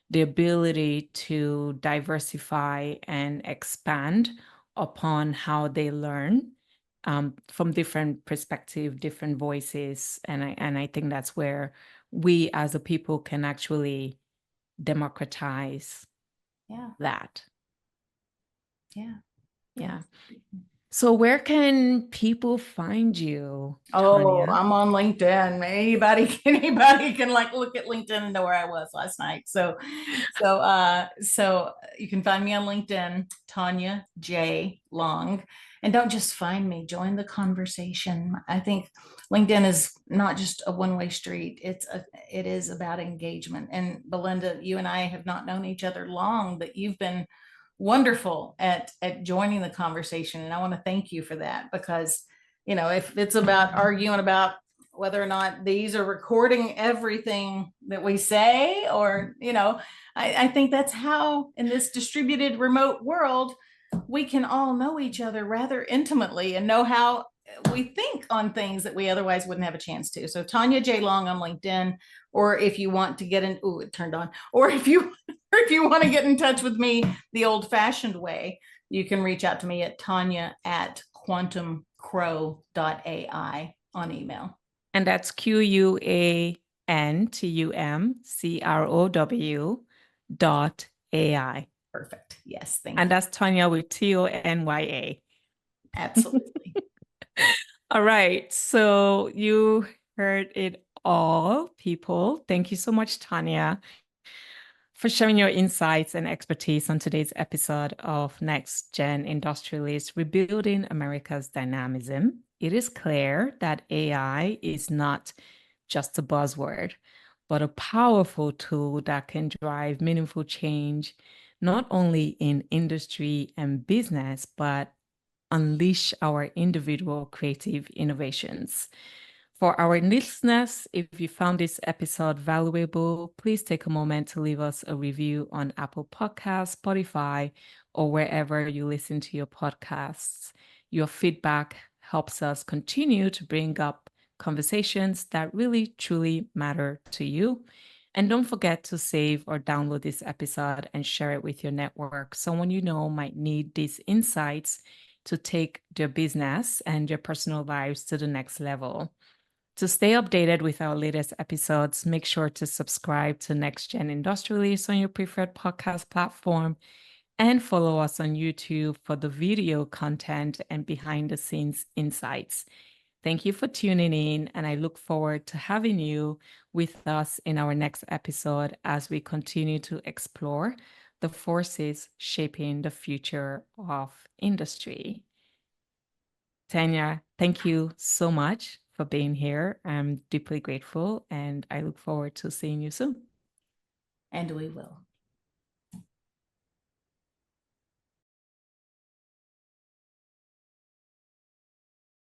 Speaker 1: the ability to diversify and expand upon how they learn, from different perspectives, different voices. And I think that's where we as a people can actually democratize that.
Speaker 2: Yeah.
Speaker 1: Yeah. So where can people find you,
Speaker 2: Oh,
Speaker 1: Tonya?
Speaker 2: I'm on LinkedIn. Anybody can look at LinkedIn and know where I was last night. So you can find me on LinkedIn, Tonya J Long. And don't just find me, join the conversation. I think LinkedIn is not just a one-way street. It is about engagement. And Belinda, you and I have not known each other long, but you've been wonderful at joining the conversation. And I want to thank you for that, because if it's about arguing about whether or not these are recording everything that we say, or, I think that's how, in this distributed remote world, we can all know each other rather intimately and know how we think on things that we otherwise wouldn't have a chance to. So Tonya J Long on LinkedIn, or if you want to get in, it turned on, or if you want to get in touch with me the old fashioned way, you can reach out to me at Tonya@quantumcrow.ai on email.
Speaker 1: And that's QUANTUMCROW.AI.
Speaker 2: Perfect. Yes, thank
Speaker 1: And
Speaker 2: you.
Speaker 1: that's Tonya with TONYA.
Speaker 2: Absolutely.
Speaker 1: All right. So you heard it all, people. Thank you so much, Tonya, for sharing your insights and expertise on today's episode of NextGen Industrialists, Rebuilding America's Dynamism. It is clear that AI is not just a buzzword, but a powerful tool that can drive meaningful change, not only in industry and business, but unleash our individual creative innovations. For our listeners, if you found this episode valuable, please take a moment to leave us a review on Apple Podcasts, Spotify, or wherever you listen to your podcasts. Your feedback helps us continue to bring up conversations that really, truly matter to you. And don't forget to save or download this episode and share it with your network. Someone you know might need these insights to take their business and their personal lives to the next level. To stay updated with our latest episodes, make sure to subscribe to NextGen Industrialists on your preferred podcast platform and follow us on YouTube for the video content and behind the scenes insights. Thank you for tuning in, and I look forward to having you with us in our next episode as we continue to explore the forces shaping the future of industry. Tonya, thank you so much for being here. I'm deeply grateful, and I look forward to seeing you soon.
Speaker 2: And we will.